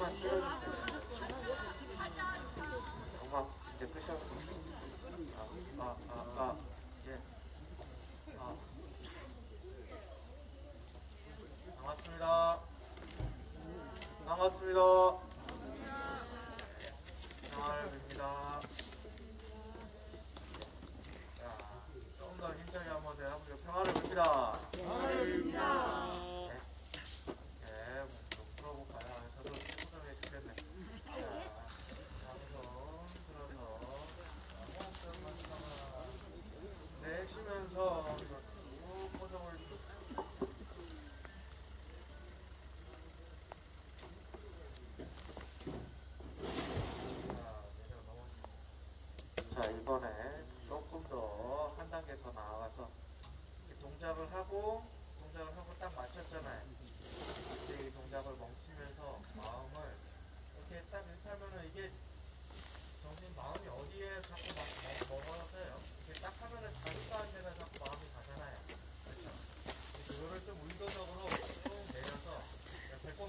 조금만 줄여주세요. 음악 이제 끄셨습니다. 예. 아, 반갑습니다. 반갑습니다. 정할입니다. 자, 조금 더 힘차게 한번 더 해보죠. 평화를 빕니다. 평화를 빕니다. 네, 좀 풀어볼까요? 저도 표정이 좋겠네. 자, 양손 들어서 호흡을 마시다가 내쉬면서 쭉 포정을 자, 이번에 조금 더 한 단계 더 나아가서 동작을 하고 딱 맞췄잖아요. 이제 이 동작을 멈추면서 마음을 이렇게 딱 이렇게 하면은 이게 정신 마음이 어디에 자꾸 머물러서요. 이렇게 딱 하면은 자기가 한 데가 자꾸 마음이 가잖아요. 그렇죠? 그거를 좀 의도적으로 쭉 내려서 배꼽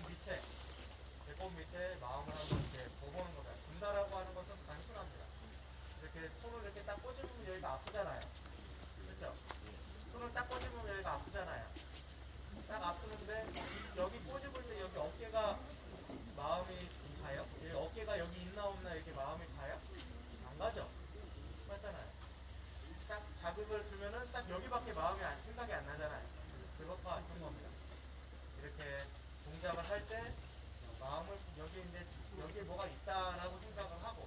밑에 마음을 한번 이렇게 보고는 거다. 분다라고 하는 것은 단순합니다. 이렇게 손을 이렇게 딱 꽂으면 여기가 아프잖아요. 그렇죠? 손을 딱 꽂으면 여기가 아프잖아요. 딱 아프는데 여기 꼬집을 때 여기 어깨가 마음이 가요? 어깨가 여기 있나 없나 이렇게 마음이 가요? 안 가죠? 맞잖아요. 딱 자극을 주면은 딱 여기밖에 생각이 안 나잖아요. 그것과 같은 겁니다. 이렇게 동작을 할 때 마음을 여기에 뭐가 있다라고 생각을 하고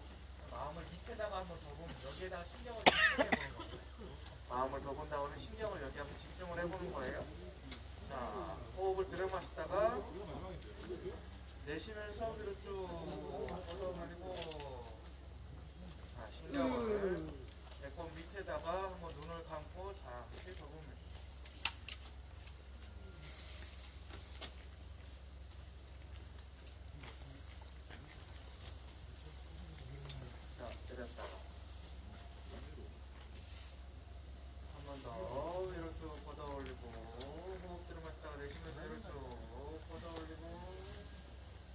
마음을 밑에다가 한번 더 보면 여기에다가 신경을 집중해 보는 겁니다. 마음을 더 본 다음에 신경을 여기 한번 집중을 해보는 거예요. 자, 호흡을 들여 마시다가 내쉬면서 위로 쭉 뻗어버리고 자, 신경을 배꼽 밑에다가 한번 눈을 감고 잠시 접으면 자, 내렸다가 한 번 더 위로 쭉 뻗어올리고 호흡 들여 마시다가 내쉬면서 위로 쭉 뻗어올리고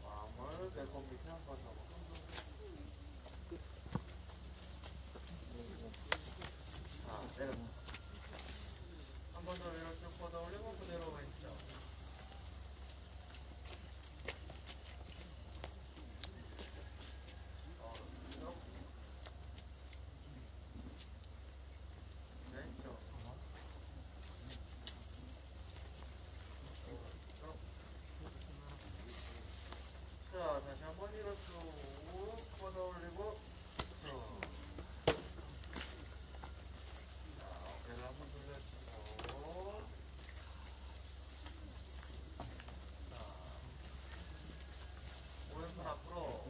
마음을 배꼽 밑에 한 번 더 내렸다. 한 번 더 위로 쭉 뻗어올리고 그대로 왼쪽. 오른쪽. 왼쪽. 오른쪽. 자, 다시 한 번 위로 쭉 뻗어올리고 쭉. 자, 어깨를 한 번 돌려주고 오른손 앞으로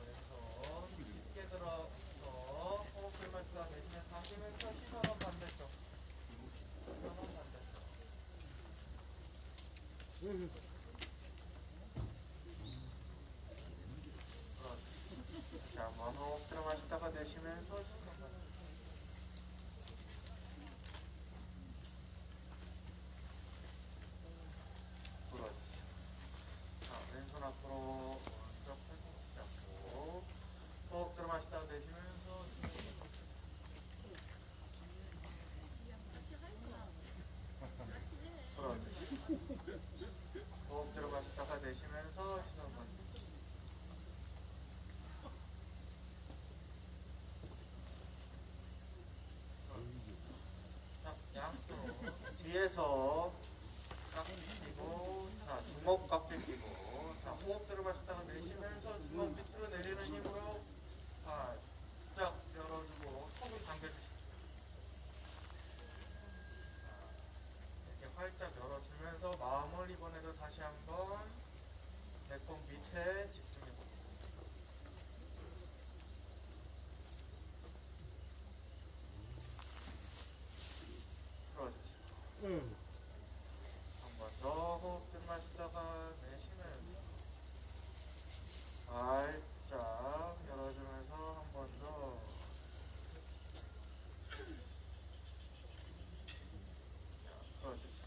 왼손 깊게 들어서 호흡을 마시다 내쉬면서 당기면서 시선은 반대쪽. 시선은 반대쪽. 그렇지. 자, 한번 호흡 들어 마시다가 내쉬면서 시선 반대쪽. 그렇지. 자, 왼손 앞으로 오른쪽 팔꿈치 잡고 호흡 들어 마시다가 내쉬면서 그렇지. 호흡 들어 마시다가 내쉬면서 시선 반대쪽. 자, 양쪽 뒤에서 깍지 끼고 자, 주먹 깍지 끼고 자, 호흡 들어 마시다가 내쉬면서 주먹 밑으로 내리는 힘으로 살짝 열어주고 속을 당겨주시고 이렇게 활짝 열어주면서 마음을 이번에도 다시 한번 배꼽 밑에 집중해 보겠습니다. 풀어주시고 한 번 더 호흡 좀 마시다가 내쉬면서 살짝 열어주면서 한 번 더 풀어주시고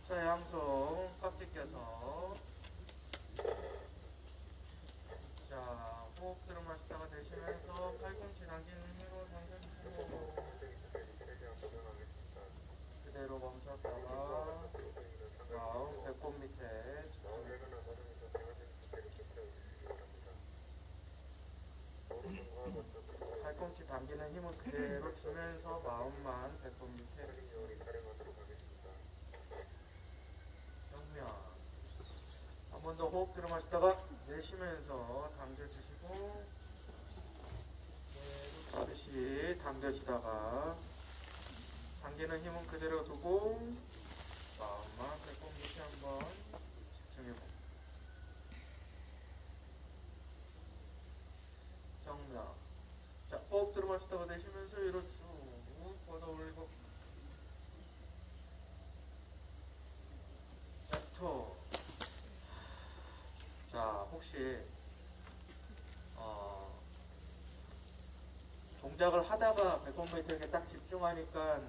자, 양손 깍지 껴서 힘은 그대로 주면서 마음만 배꼽 밑에 정면. 한 번 더 호흡 들어 마시다가 내쉬면서 당겨주시고 다시 당겨지다가 당기는 힘은 그대로 두고 마음만 배꼽 밑에 한번 집중해봅니다. 정면. 자, 호흡 들어 마시다가 내쉬면서 위로 쭉 뻗어 올리고 랩토. 자, 혹시 동작을 하다가 배꼽 밑에 이렇게 딱 집중하니까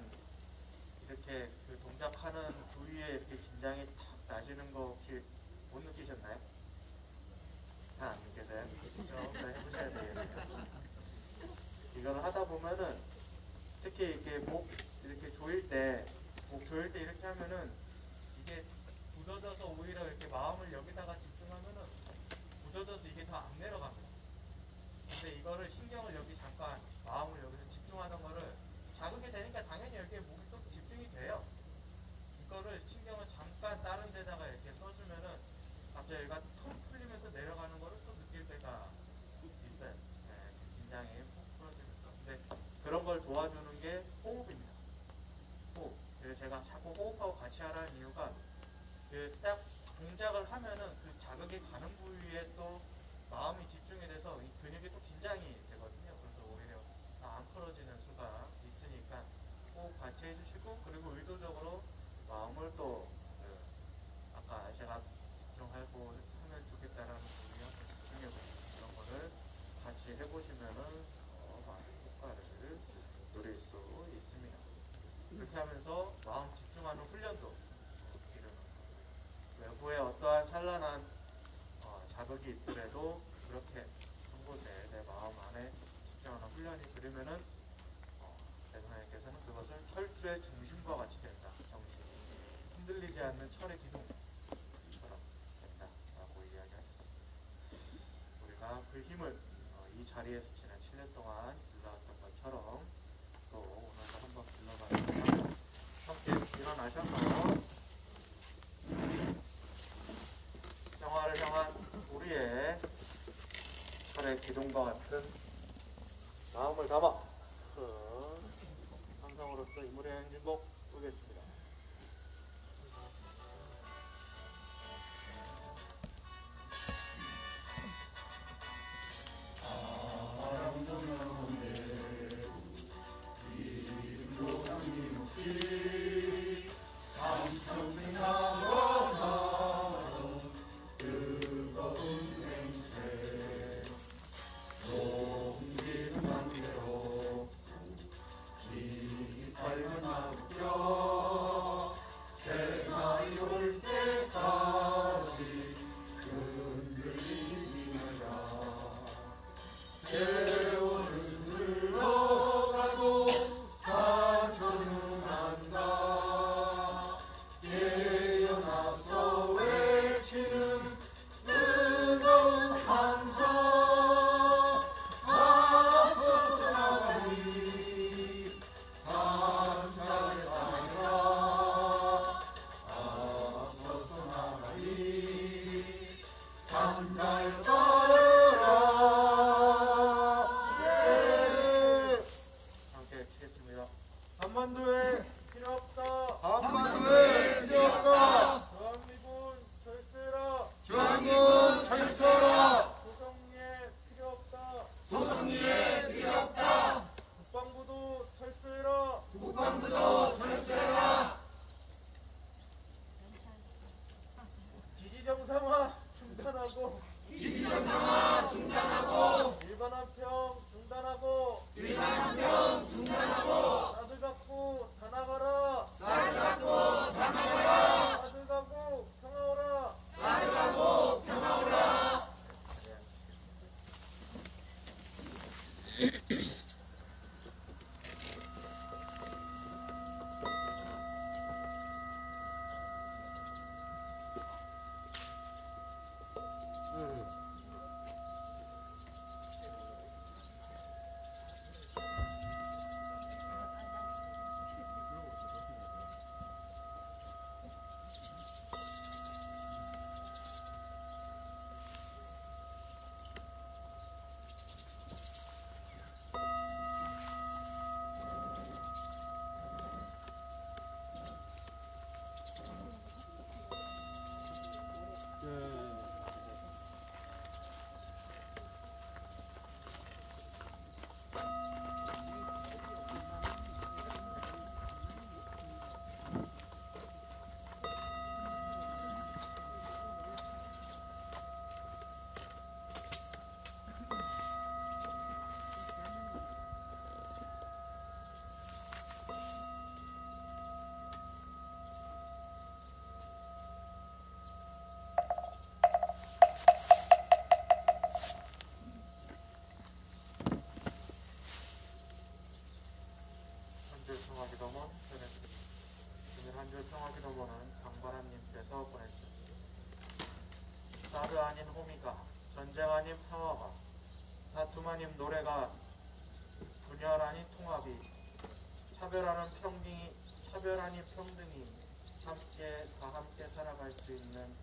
이렇게 그 동작하는 부위에 이렇게 긴장이 탁 나지는 거 혹시 못 느끼셨나요? 잘 안 느껴져요? 좀 더 해보셔야 되겠네요. 이걸 하다 보면은 특히 이렇게 목 이렇게 조일 때, 목 조일 때 이렇게 하면은 이게 굳어져서 오히려 이렇게 마음을 여기다가 집중하면은 굳어져서 이게 더 안 내려갑니다. 근데 이거를 신경을 여기 잠깐 마음을 여기서 집중하는 거를 자극이 되니까 당연히 여기에 목이 또 집중이 돼요. 이거를 신경을 잠깐 다른 데다가 이렇게 써주면은 갑자기 얘가 툭 풀리면서 내려가는 거를 또 느낄 때가 있어요. 네, 긴장이 푹 풀어지면서. 근데 그런 걸 도와주는 게 호흡입니다. 호흡. 그래서 제가 자꾸 호흡하고 같이 하라는 이유가 그 딱 동작을 하면은 그 자극이 가는 부위에 또 마음이 집중이 돼서 이 근육이 또 긴장이 되거든요. 그래서 오히려 안 풀어지는 수가 있으니까 호흡 같이 해주시고, 그리고 의도적으로 마음을 또 아까 제가 집중하고 하면 좋겠다라는 부분에 집중해보시고 그런 거를 같이 해보시면은 더 많은 효과를 누릴 수 있습니다. 그렇게 하면서 마음 집중하는 훈련도 기르는 거예요. 외부에 어떠한 찬란한 자극이 있더라도 그렇게 한 곳에 내 마음 안에 집중하는 훈련이 들으면은 대통령께서는 그것을 철수의 중심과 같이 된다. 정신이 흔들리지 않는 철의 기둥처럼 된다라고 이야기하셨습니다. 우리가 그 힘을 이 자리에서 지난 7년 동안 길러왔던 것처럼 또 오늘도 한번 길러봤습니다. 함께 일어나셔서 평화를 향한 우리의 철의 기둥과 같은 마음을 담아 큰 함성으로서 인물의 행진곡 부르겠습니다. 삶은 나무겨 평화기도문 전해드립니다. 오늘 한줄 평화기도문은 장바람님께서 보내주셨습니다. 사드 아닌 호미가, 전쟁 아닌 평화가, 다툼 아닌 노래가, 분열 아닌 통합이, 차별 아닌 평등이 다 함께 살아갈 수 있는,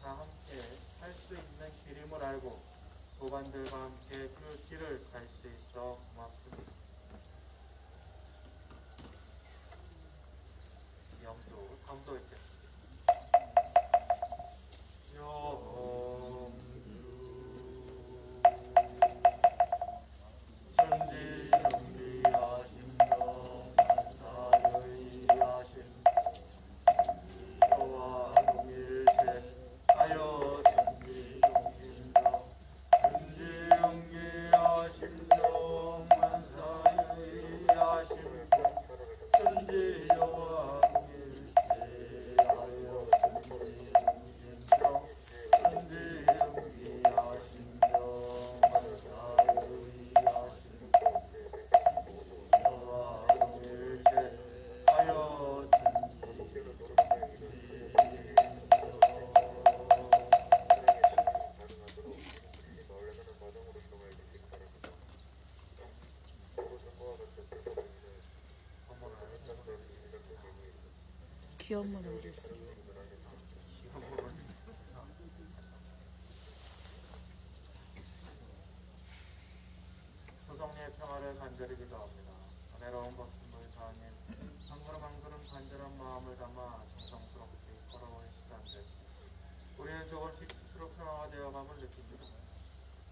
다 함께 할 수 있는 길임을 알고 도반들과 함께 그 길을 갈 수 있어 고맙습니다. 영주 3도 있겠습니다. 귀여움만 어디 있어? 소성리의 평화를 간절히 기도합니다. 은혜로운 법신물 사님, 한 걸음 한 걸음 간절한 마음을 담아 정성스럽게 걸어오는 시간들, 우리는 조금씩 스스로 평화가 되어감을 느낍니다.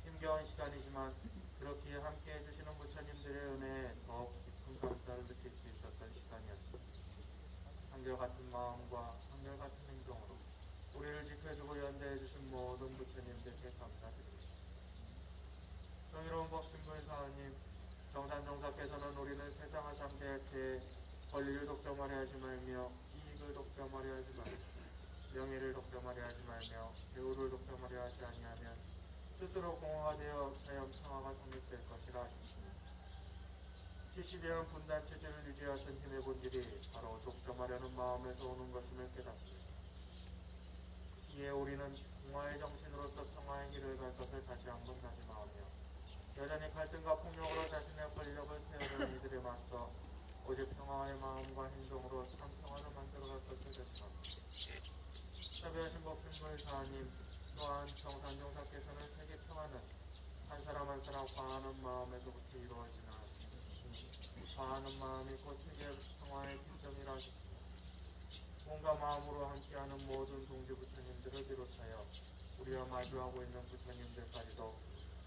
힘겨운 시간이지만 그렇게 함께 해주시는 부처님들의 은혜에 더욱 깊은 감사를 느낄 수 있었던 시간이었습니다. 한결같은 마음과 한결같은 행동으로 우리를 지켜주고 연대해주신 모든 부처님들께 감사드립니다. 정의로운 법신불 사님, 정산정사께서는 우리는 세상을 상대할 때 권리를 독점하려 하지 말며 이익을 독점하려 하지 말며 명예를 독점하려 하지 말며 배우를 독점하려 하지 아니하면 스스로 공허화되어 자연 평화가 성립될 것이라 하셨습니다. 시시대한 분단 체제를 유지하던 힘의 본질이 바로 독점하려는 마음에서 오는 것임을 깨닫습니다. 이에 우리는 공화의 정신으로서 평화의 길을 갈 것을 다시 한번 다짐하며 여전히 갈등과 폭력으로 자신의 권력을 세우려는 이들에 맞서 오직 평화의 마음과 행동으로 참 평화를 만들어갈 것을 다짐합니다. 자비하신 법신불 사님, 또한 정산종사께서는 세계 평화는 한 사람 한 사람 화하는 마음에서부터 이루어지나 화하는 마음이 곧 세계 평화의 기점이라 하셨습니다. 몸과 마음으로 함께하는 모든 동지 부처님들을 비롯하여 우리와 마주하고 있는 부처님들까지도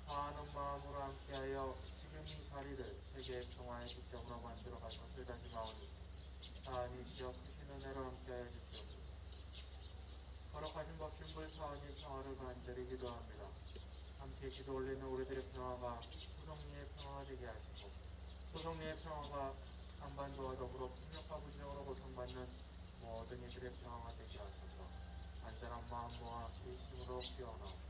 화하는 마음으로 함께하여 지금 이 자리를 세계의 평화의 기점으로 만들어갈 것을 다짐하오니 사안이시여 크신 은혜로 함께하여 주시옵소서. 거룩하신 법신불 사원이 평화를 간절히 기도합니다. 함께 기도 올리는 우리들의 평화가 소성리의 평화가 되게 하시고 소성리의 평화가 한반도와 더불어 폭력과 분쟁으로 고통받는 모든 이들의 평화가 되게 하소서. 간절한 마음과 일심으로 기원하옵소서.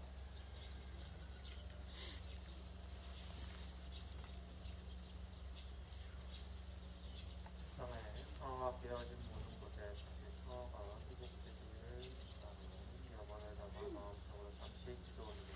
세상에 평화가 깨어진 모든 곳에 다시 평화가 회복되기를 바라는 염원을 담아 마음속으로 잠시 기도 올립니다.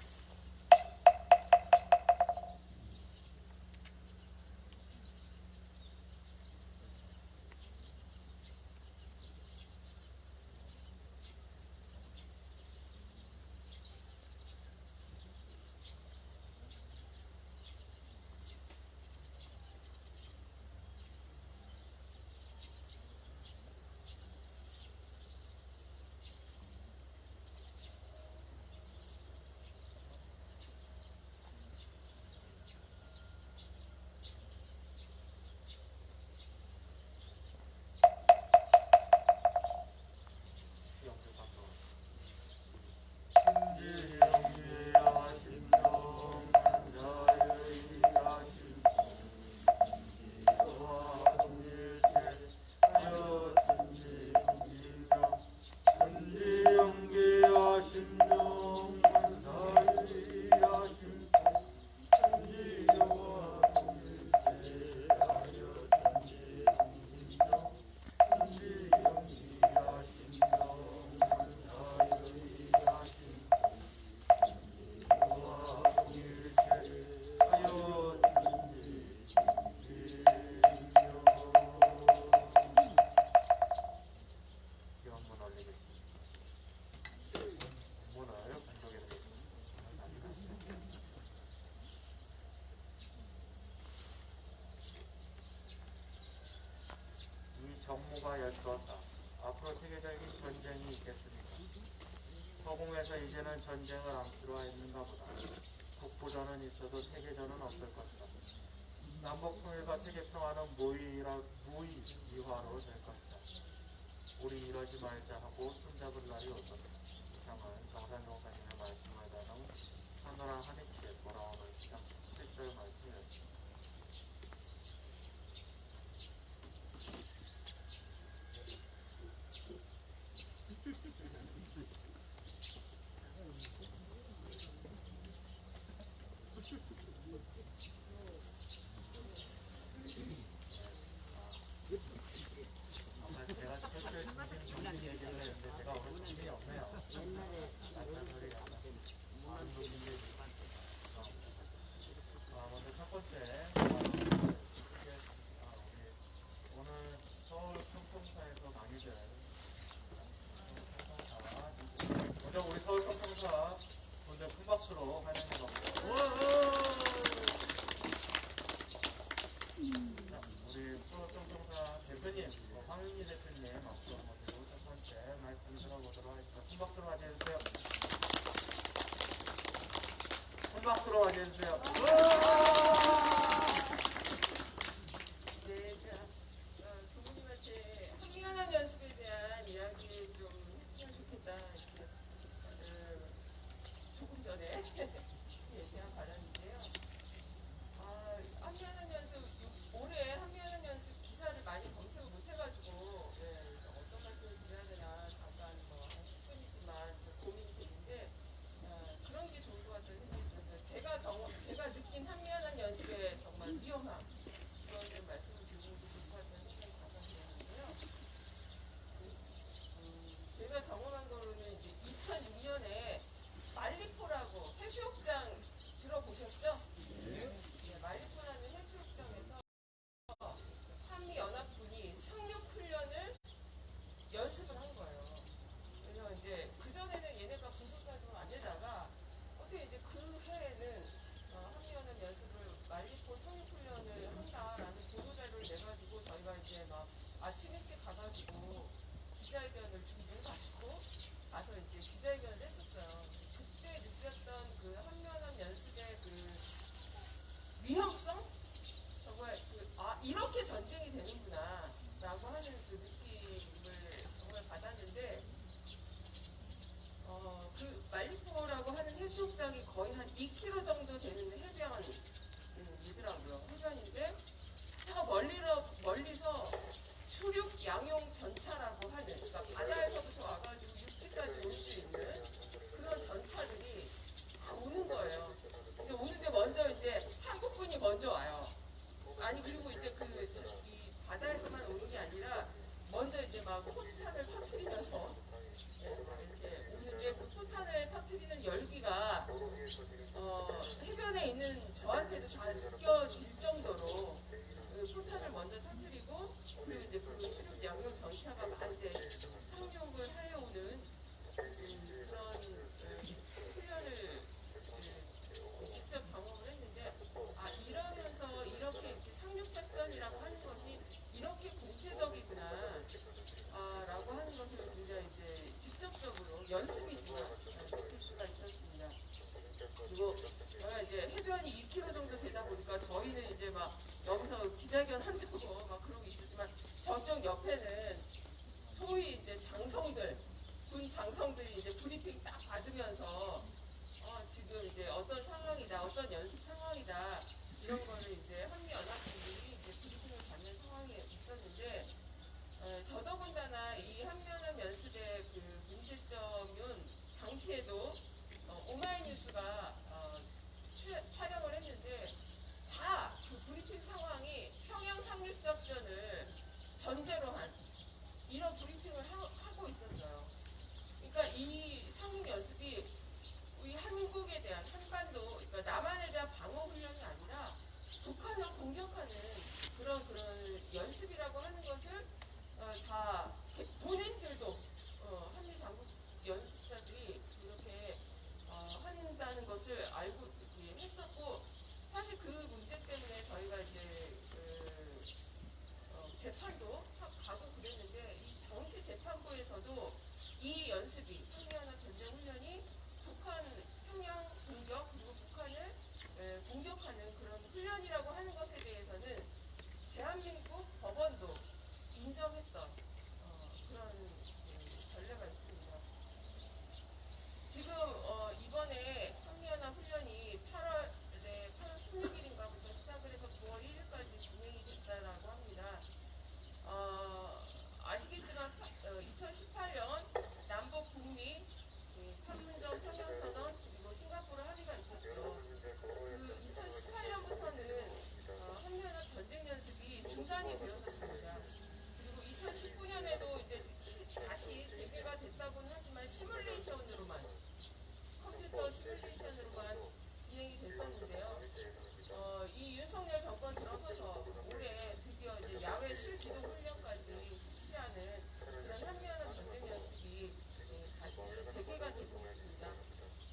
들었다. 앞으로 세계적인 전쟁이 있겠습니다. 서공에서 이제는 전쟁을 암시로 했는가 보다. 북부전은 있어도 세계전은 없을 것이다. 남북 통일과 세계 평화는 무의미화로 될 것이다. 우리 이러지 말자 하고 손잡을 날이 올 것이다. 이상은 정산종사님의 말씀을 따른 하늘아 하늘께 돌아오는 시작 7절 말씀이었습니다. 제가 최초에 정신 얘기를 했는데 제가 오늘 정신이 없네요. 먼저 첫 번째, 오늘 서울 평평사에서 많이들 먼저 우리 서울 평평사 먼저 큰 박수로 환영해 봅니다. 우리 서울 평평사 대표님, 황윤희 대표님 박수 한번 드리고 첫 번째 말씀 들어보도록 하겠습니다. 큰 박수로 맞이해주세요. 큰 박수로 맞이해주세요. 네, 부모님한테 학년한 연습에 대한 이야기 좀 했으면 좋겠다. 이렇게 조금 전에 제가 받았는데요. 학년한 연습 올해 학년한 연습 기사를 많이 검색을 못해가지고 어떤 말씀을 드려야 되나 잠깐 한 10분이지만 고민이 되는데 그런 게 좋을 것 같다는 생각이 들었어요. 제가 느낀 학년한 연습의 정말 위험함. 그걸 좀 말씀을 드리고 싶은 것 같다는 생각이 가장 들었는데요. 제가 경험한 거로는 이제 2006년에 말리포라고 해수욕장 들어보셨죠? 네, 말리포라는 해수욕장에서 한미연합군이 상륙훈련을 연습을 한 거예요. 그래서 이제 그전에는 얘네가 군사활동을 안 내다가 어떻게 이제 그 해에는 한미연합 연습을 말리포 상륙훈련을 한다라는 보도자료를 내가지고 저희가 이제 막 아침 일찍 가가지고 기자회견을 준비해가지고 가서 이제 기자회견을 했었어요. 그때 느꼈던 그 한미연합 연습의 그 위험성? 정말 이렇게 전쟁이 되는구나 라고 하는 그 느낌을 정말 받았는데 그 말리포라고 하는 해수욕장이 거의 한 2km 정도 되는 해변이더라고요. 해변인데 저 멀리서 수륙 양용 전차라고 하는, 그러니까 바다에서부터 와가지고 육지까지 올 수 있는 그런 전차들이 다 오는 거예요. 근데 오는데 먼저 이제 한국군이 먼저 와요. 아니 그리고 이제 이 바다에서만 오는 게 아니라 먼저 이제 막 포탄을 터뜨리면서 이렇게 오는데 그 포탄을 터뜨리는 열기가 해변에 있는 저한테도 잘 느껴질 정도로 그 포탄을 먼저 터뜨리고 그리고 이제 그 수륙 양용 전차가 막 이제 상륙을 하려오는 그런 훈련을 직접 경험을 했는데 이러면서 이렇게 상륙작전이라고 하는 것이 이렇게 공세적이구나 라고 하는 것을 굉장히 이제 직접적으로 연습이지만 느낄 수가 있었습니다. 그리고 제가 이제 해변이 2km 정도 되다 보니까 저희는 이제 막 여기서 기자회견 한다고 막 그러고 있었지만 저쪽 옆에는 소위 이제 군 장성들이 이제 브리핑 딱 받으면서 지금 이제 어떤 상황이다, 어떤 연습 상황이다 이런 거를 이제 한미연합군들이 이제 브리핑을 받는 상황이 있었는데 더더군다나 이 한미연합 연습의 그 문제점은 당시에도 오마이뉴스가 촬영을 했는데 다 그 브리핑 상황이 평양 상륙작전을 전제로 한 이런 브리핑을 하고 있었어요. 그러니까 이 상륙 연습이 우리 한국에 대한 한반도, 그러니까 남한에 대한 방어 훈련이 아니라 북한을 공격하는 그런 연습이라고 하는 것을 다 본인들도 한미 당국 연습자들이 이렇게 한다는 것을 알고 했었고 사실 그 문제 때문에 저희가 이제 재판도 가고 그랬는데 이 있었는데요. 이 윤석열 정권 들어서서 올해 드디어 이제 야외 실기동 훈련까지 실시하는 그런 한미연합 전쟁 연습이 다시 재개가 되고 있습니다.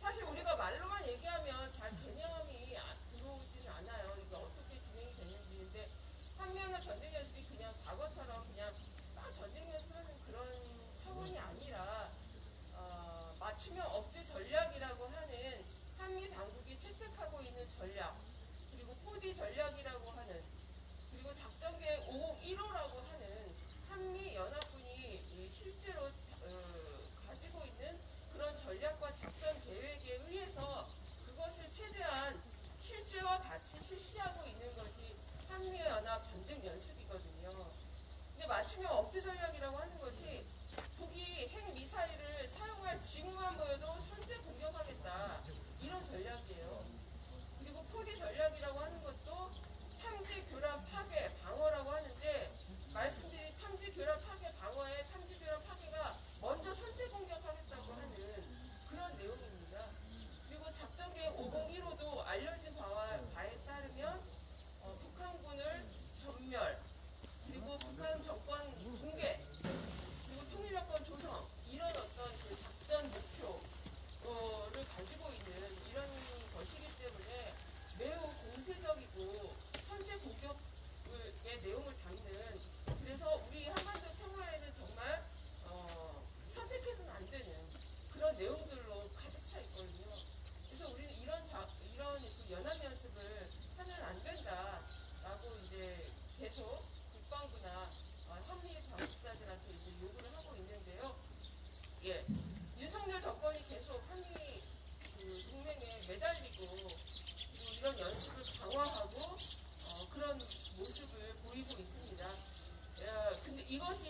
사실 우리가 말로만 얘기하면 잘 개념이 들어오지는 않아요. 이게 어떻게 진행이 되는지인데 한미연합 전쟁 연습이 그냥 과거처럼 그냥 막 전쟁 연습하는 그런 차원이 아니라 맞춤형 억제 전략이라고 하는 한미 당국이 채택하고 있는 전략, 그리고 4D 전략이라고 하는, 그리고 작전 계획 501호라고 하는 한미 연합군이 실제로 가지고 있는 그런 전략과 작전 계획에 의해서 그것을 최대한 실제와 같이 실시하고 있는 것이 한미 연합 전쟁 연습이거든요. 근데 맞춤형 억제 전략이라고 하는 것이 북이 핵 미사일을 사용할 징후만 보여도 선제 공격하겠다, 이런 전략이에요. 그리고 4D 전략이라고 하는 것도 탐지 교란 파괴 방어라고 하는데, 말씀드린 탐지 교란 파괴 방어에 탐지 교란 파괴가 먼저 선제 공격하겠다고 하는 그런 내용입니다. 그리고 작전 계획 501호도 알려진 바에 따르면 북한군을 전멸, 그리고 북한 정권 붕괴, 그리고 통일여건 조성, 이런 어떤 그 작전 목표를 가지고 있는 이런 것이기 때문에 매우 공세적이고 선제 공격의 내용을 담는, 그래서 우리 한반도 평화에는 정말 선택해서는 안 되는 그런 내용들로 가득 차 있거든요. 그래서 우리는 이런 그 연합 연습을 하면 안 된다라고 이제 계속 국방부나 한미 당국자들한테 이제 요구를 하고 있는데요. 예, 윤석열 정권이 계속 한미 그 동맹에 매달리고, 그리고 이런 연습을 강화하고 그런 모습을 보이고 있습니다. 근데 이것이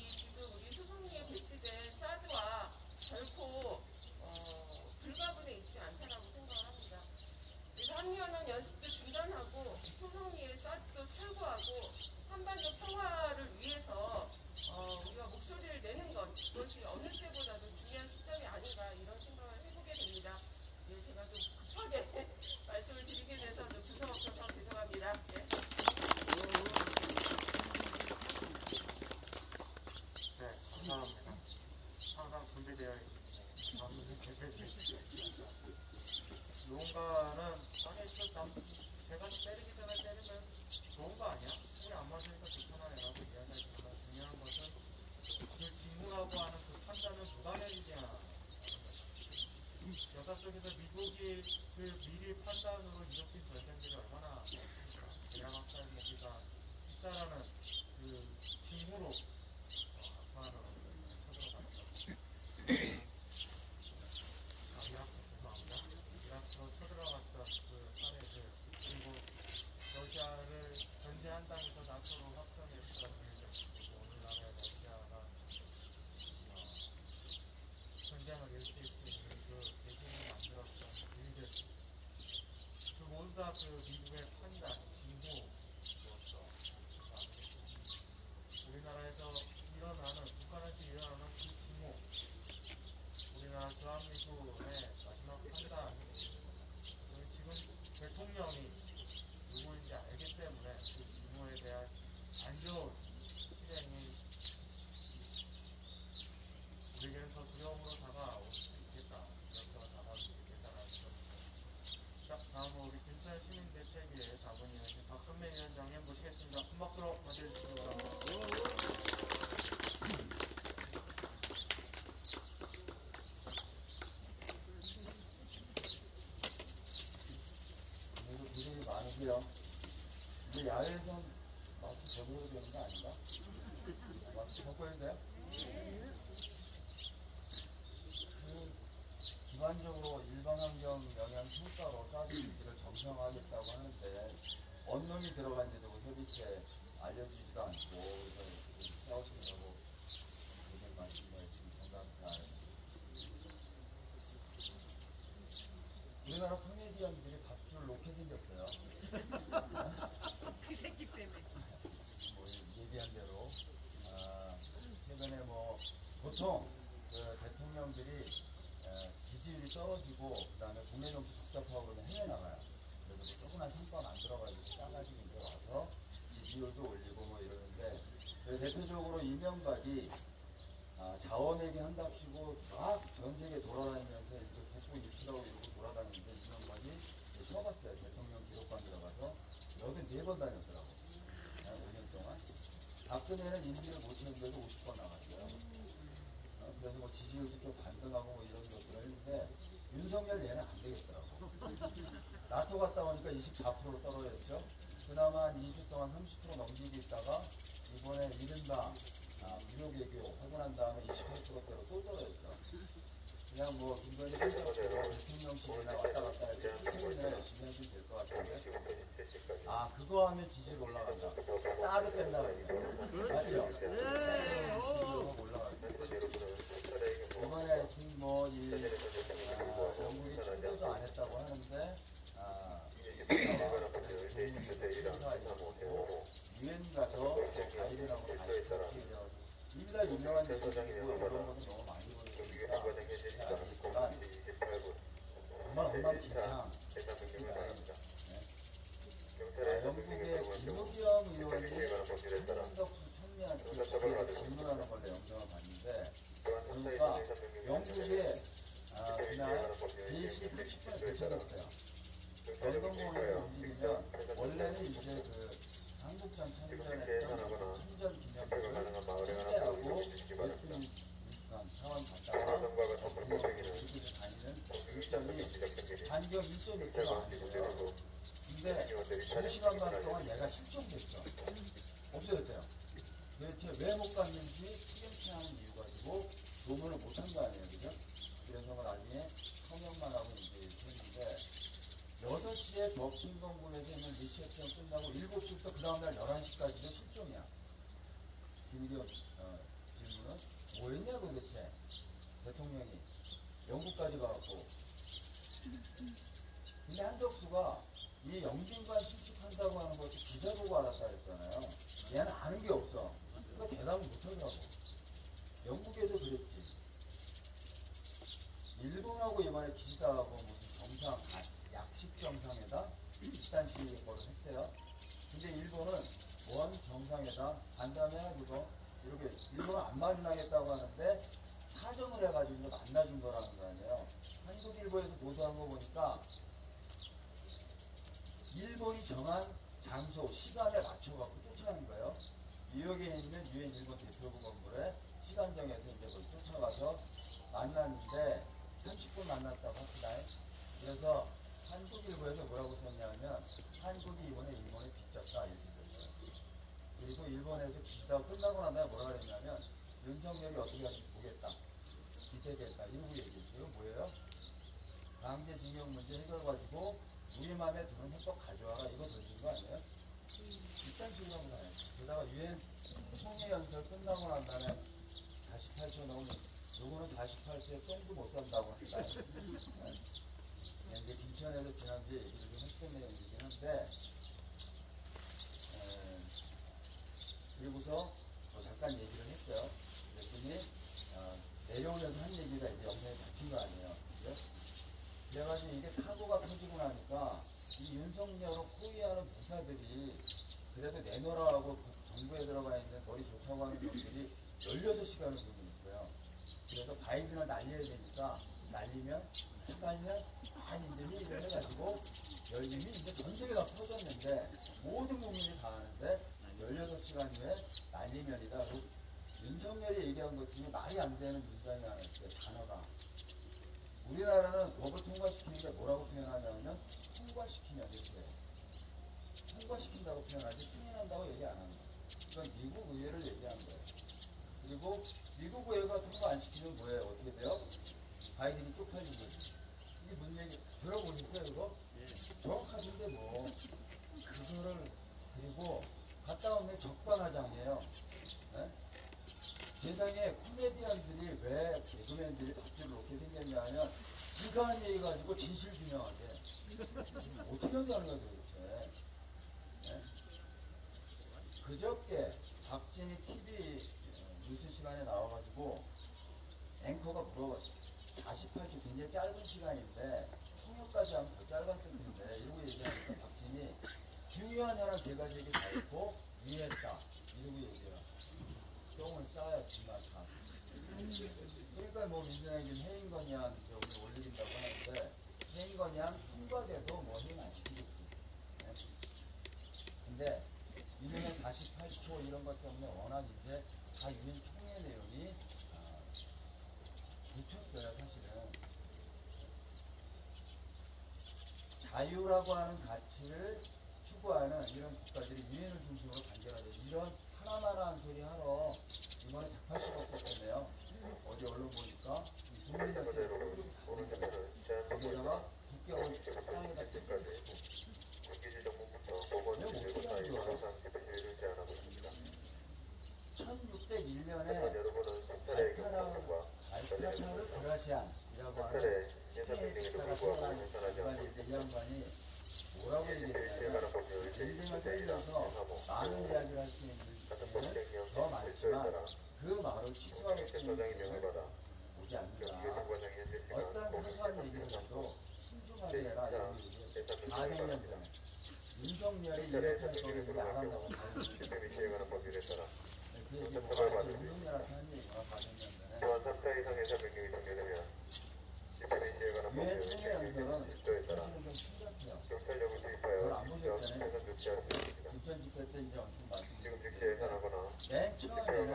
지금 우리 수송리에 배치된 사드와 결코 불가분에 있지 않다라고 생각을 합니다. 그래서 한미연합 연습도 중단하고 소송리의 사드도 철거하고 한반도 평화를 위해서 우리가 목소리를 내는 것, 그것이 어느 때보다도 중요한 시점이 아닌가, 이런 생각을 해보게 됩니다. 예, 제가 좀 급하게 말씀을 드리게 돼서 좀 두서없어서 죄송합니다. 네. 네, 감사합니다. 항상 준비되어 있습니다. 누군가는 아니 제가 때리기 전에 때리면 좋은 거 아니야? 우리 안 맞으니까 좋잖아 라고 이야기하지만, 중요한 것은 그 징후라고 하는 그 판단은 누가 내리냐. 역사 속에서 미국이 그 미리 판단으로 일으킨 전쟁들이 얼마나 많습니까? 이라박살 먹기가 있다라는 그 징후로 아파하는 이라크로 쳐들어갔던 그 사례들, 그리고 러시아를 전제한 땅에서 나토로 확정했던 일들, 그리고 오늘날의 러시아가 전쟁을 일으킬 수 있는 그 대신을 만들었던 일들, 그 모두 다 그 미국의 판단, 징후로서 우리나라에서 일어나는, 북한에서 일어나는 그 징후, 우리나라 대한민국의 마지막 판단, 지금 대통령이 누구인지 알기 때문에 그 징후에 대한 안 좋은 실행이 우리에게는 더 두려움으로 다가올 수 있겠다, 이렇게 다가올 수 있겠다라는 것입니다. 자, 다음으로 우리 김천 시민대책위의 자문위원이신 박선배 위원장님 모시겠습니다. 큰 박수로 맞이해주시기 바랍니다. 일이 많으세요. 근데 야외에선 마스크 벗어도 되는 거 아닌가? 마스크 벗고 해도 돼요? 그 기반적으로 일반 환경 영향 평가로 사드 기술을 정상화하겠다고 하는데 언론이 들어간지도 협의체 알려주지도 않고, 그래서 이렇게 싸우시느라고 고생 많으신가요? 지금 정답잘. 우리나라 코미디언들이 밥줄 놓게 생겼어요. 그 새끼 때문에. 뭐 얘기한 대로 최근에 뭐 보통 그 대통령들이 지지율이 떨어지고 그다음에 국내 정치 복잡하고 그러면 해외 나가요. 그래서 조그만 성과 만들어가지고 짜가지고 이제 와서 지지율도 올리고 뭐 이러는데, 대표적으로 이명박이 자원회계 한답시고 막 전 세계 돌아다니면서 이제 국부 유치라고 이러고 돌아다니는데, 이명박이 쳐봤어요. 대통령 기록관 들어가서 84번 다녔더라고. 5년 동안. 박근혜는 임기를 못 채우는데도 50번 나갔어요. 그래서 뭐 지지율도 좀 반등하고 뭐 이런 것들을 했는데, 윤석열 얘는 안 되겠더라고. 나토 갔다 오니까 24%로 떨어졌죠. 그나마 한 2주 동안 30% 넘기고 있다가 이번에 이른바 무료개교 하고 난 다음에 28%대로 또 떨어졌어. 그냥 뭐 김건희 행정처럼 대통령실이나 왔다 갔다 해서 출퇴근을 열심히 해주면 될 것 같은데, 그거 하면 지지율 올라간다. 따로 뺀다 그러면 맞죠? 지지율 올라가고, 이번에 지금 영국이 초대도 안 했다고 하는데, 유엔 가서 바이든하고 다시 통치해요. 인가 유명한 얘기고 이런 것도 너무 많이 보여주니까 잘 알겠지만, 정말 엉망진창. 영국의 김우겸 의원이 한덕수 천미한테 질문하는 걸 영상을 봤는데, 그러니까 영국에 그날 4시 30분에 도착했어요. 런던공항에서 움직이면 원래는 이제 그 한국전 참전했던 참전 기념물을 참배하고 웨스트민스턴 사원 갔다가 이렇게 다니는 일정이 반경 1.2km 아니고요. 근데 2시간 반 동안 내가 실종됐어. 없어졌어요. 도대체 왜 못 갔는지 투명치 않은 이유 가지고 조문을 못 한 거 아니에요, 그죠? 그래서 나중에 서명만 하고 이제 했는데, 6시에 버킹엄宮에서 있는 리셉션 끝나고 7시부터 그 다음날 11시까지도 실종이야. 김우겸 질문은 뭐 했냐 도대체 대통령이 영국까지 가갖고. 근데 한덕수가 이 영진관 신축한다고 하는 것도 기자 보고 알았다 했잖아요. 얘는 아는 게 없어. 그러니까 대답을 못하더라고. 영국에서 그랬지. 일본하고 이번에 기시다하고 무슨 약식 정상회담 이딴 식으로 했대요. 근데 일본은 원 정상회담 간담회 해가지고 이렇게 일본은 안 만나겠다고 하는데 사정을 해가지고 이제 만나준 거라는 거 아니에요. 한국일보에서 보도한 거 보니까 일본이 정한 장소, 시간에 맞춰갖고 쫓아가는 거예요. 뉴욕에 있는 유엔 일본 대표부 건물에 시간 정해서 이제 거기 쫓아가서 만났는데 30분 만났다고 합시다. 그래서 한국일보에서 뭐라고 썼냐면, 한국이 이번에 일본에 빚졌다 이렇게 썼어요. 그리고 일본에서 기시다가 끝나고 난 다음에 뭐라 그랬냐면, 윤석열이 어떻게 하는지 보겠다, 기대겠다 이러고 얘기했어요. 이거 뭐예요? 강제징용 문제 해결 가지고 우리 마음에 드는 헌법 가져와라 이거 던진 거 아니에요? 이딴 식으로 하고 다녀요. 게다가 유엔 총회연설 끝나고 난 다음에 48초 나오면 요거는 48세에 똥도 못 산다고 합니다. 이제 김천에서 지난주에 얘기를 좀 했던 내용이긴 한데, 그리고서 잠깐 얘기를 했어요. 그랬더니 내려오면서 한 얘기가 이제 영상에 잡힌 거 아니에요. 그죠? 그래가지고 이게 사고가 터지고 나니까 이 윤석열을 호위하는 부사들이 그래도 내놓으라고 정부에 들어가 있는 머리 좋다고 하는 놈들이 16시간을 보고 있어요. 그래서 바이든을 날려야 되니까 날리면 사달면 한인들이 이걸 해가지고 열림이 이제 전 세계 다 퍼졌는데 모든 국민이 다 아는데 16시간 후에 날리면이다. 윤석열이 얘기한 것 중에 말이 안 되는 문장이 하나 있어요. 단어가. 우리나라는 법을 통과시키는 게 뭐라고 표현하냐면 통과시키면 이렇게 해요. 통과시킨다고 표현하지 승인한다고 얘기 안 하는 거예요. 이건 미국 의회를 얘기하는 거예요. 그리고 미국 의회가 통과 안 시키면 뭐예요? 어떻게 돼요? 바이든이 쪽팔린 거지. 이게 뭔 얘기 들어보셨어요 이거? 정확하신데 뭐 그거를. 그리고 갔다 오면 적반하장이에요. 네? 세상에 코미디언들이 왜 개그맨들이 박수를 놓게 생겼냐 하면 지가 한 얘기 가지고 진실 규명하게 어떻게 하는 거야 도대체. 네? 그저께 박진희 TV 뉴스 시간에 나와가지고 앵커가 물어봤어요. 48초 굉장히 짧은 시간인데 3월까지 하면 더 짧았을 텐데 이러고 얘기하니까 박진이 중요한 현안 세 가지에게 다 있고 이해했다 이러고 얘기해요. 똥을 싸야 정말 다. 그러니까 뭐 민주당이 지금 해임 건의안 오늘 올리긴다고 하는데 해임 건의안 통과돼도 뭐 해임 안 시키겠지. 네? 근데 유엔의 48초 이런 것 때문에 워낙 이제 다 유엔 총회 내용이 붙였어요 사실은. 자유라고 하는 가치를 추구하는 이런 국가들이 유엔을 중심으로 단결하죠. 이런 하나만한 소리 하러 이번에 180억 썼잖아요. 어제 언론 보니까 국민연세에서 거기다가 국경을 땅에다 뜯기고 왜 1601년에 발타르 그라시안이라고 하는 스페인 작가가 태어난 이 양반이 뭐라고 얘기했냐면 인생을 살면서 많은 이야기를 할 수 있는 분은 더 많지만 그 말을 취소하고 싶은 분은 오지 않는다. 어떤 사소한 얘기를 해도 신중하게 해라 이런 얘기를 400년 전에 윤석열이 이렇게 할 거를 우리 알았다고 그 얘기 뭐가 윤석열한테 한 얘기가 400년 전에 유엔 총회 연설은 사실은 좀 심각해요. 그걸 안 보셨잖아요. 부천 집회 때 이제 엄청 말씀드렸는데 맨 처음에는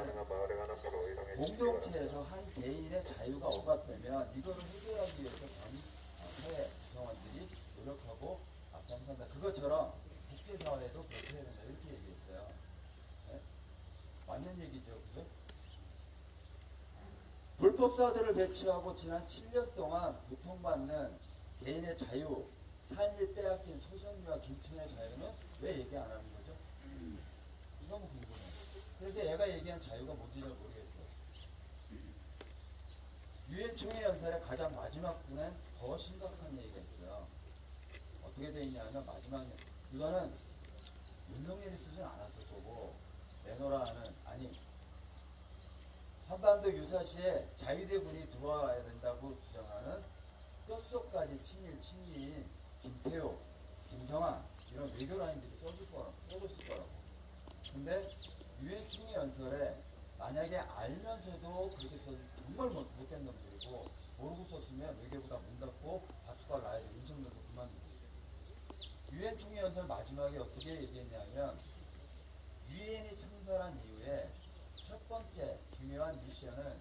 공동체에서 한 개인의 자유가 억압되면 이거를 해결하기 위해서 전 사회 구성원들이 노력하고 앞장선다. 그것처럼 국제사회도 그렇게 해야 된다. 이렇게 얘기했어요. 네? 맞는 얘기죠. 그죠? 불법사들을 배치하고 지난 7년 동안 고통받는 개인의 자유, 삶이 빼앗긴 소선미와 김춘의 자유는 왜 얘기 안 하는 거죠? 너무 궁금해. 그래서 얘가 얘기한 자유가 뭔지 잘 모르겠어요. 유엔 총회 연설의 가장 마지막 부분엔 더 심각한 얘기가 있어요. 어떻게 돼 있냐면 마지막 이거는 윤석열이 쓰진 않았을 거고 내노라는 한반도 유사시에 자유대군이 들어와야 된다고 주장하는 뼛속까지 친일, 김태호, 김성환 이런 외교라인들이 써줬을 거라고. 근데 유엔 총회 연설에 만약에 알면서도 그렇게 써도 정말 못된 놈들이고 모르고 썼으면 외교부가 문 닫고 박수가 나야 돼. 윤석열도 그만두고. 유엔 총회 연설 마지막에 어떻게 얘기했냐면 유엔이 창설한 이후에 첫 번째 중요한 미션은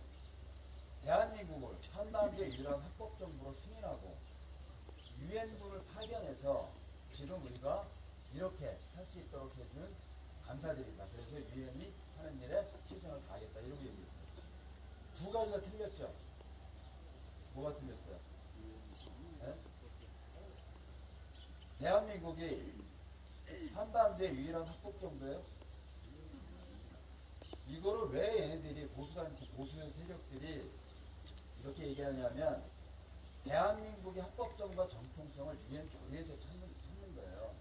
대한민국을 한반도의 유일한 합법정부로 승인하고 유엔군을 파견해서 지금 우리가 이렇게 살 수 있도록 해준 감사드립니다. 그래서 유엔이 하는 일에 최선을 다하겠다 이러고 얘기했어요. 두 가지가 틀렸죠. 뭐가 틀렸어요? 네? 대한민국이 한반도의 유일한 합법정부예요? 이거를 왜 얘네들이 보수 세력들이 이렇게 얘기하냐면 대한민국의 합법성과 정통성을 유엔 결의에서 찾는 거예요.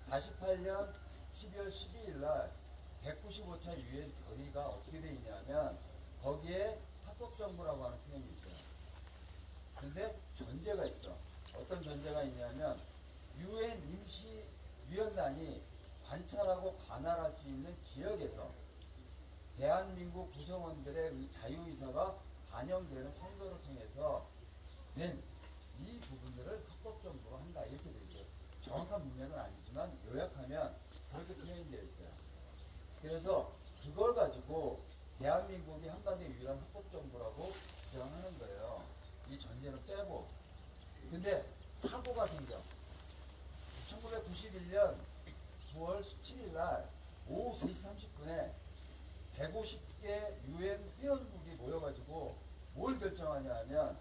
48년 12월 12일 날 195차 유엔 결의가 어떻게 되어 있냐면 거기에 합법정부라고 하는 표현이 있어요. 근데 전제가 있어. 어떤 전제가 있냐면 유엔 임시위원단이 관찰하고 관할할 수 있는 지역에서 대한민국 구성원들의 자유의사가 반영되는 선거를 통해서 된 이 부분들을 합법정부로 한다 이렇게 되어 있어요. 정확한 문맥은 아니지만 요약하면 그렇게 표현되어 있어요. 그래서 그걸 가지고 대한민국이 한반도의 유일한 합법정부라고 주장하는 거예요. 이 전제는 빼고. 근데 사고가 생겨. 1991년 9월 17일 날 오후 3시 30분에 150개 유엔 회원국이 모여가지고 뭘 결정하냐 하면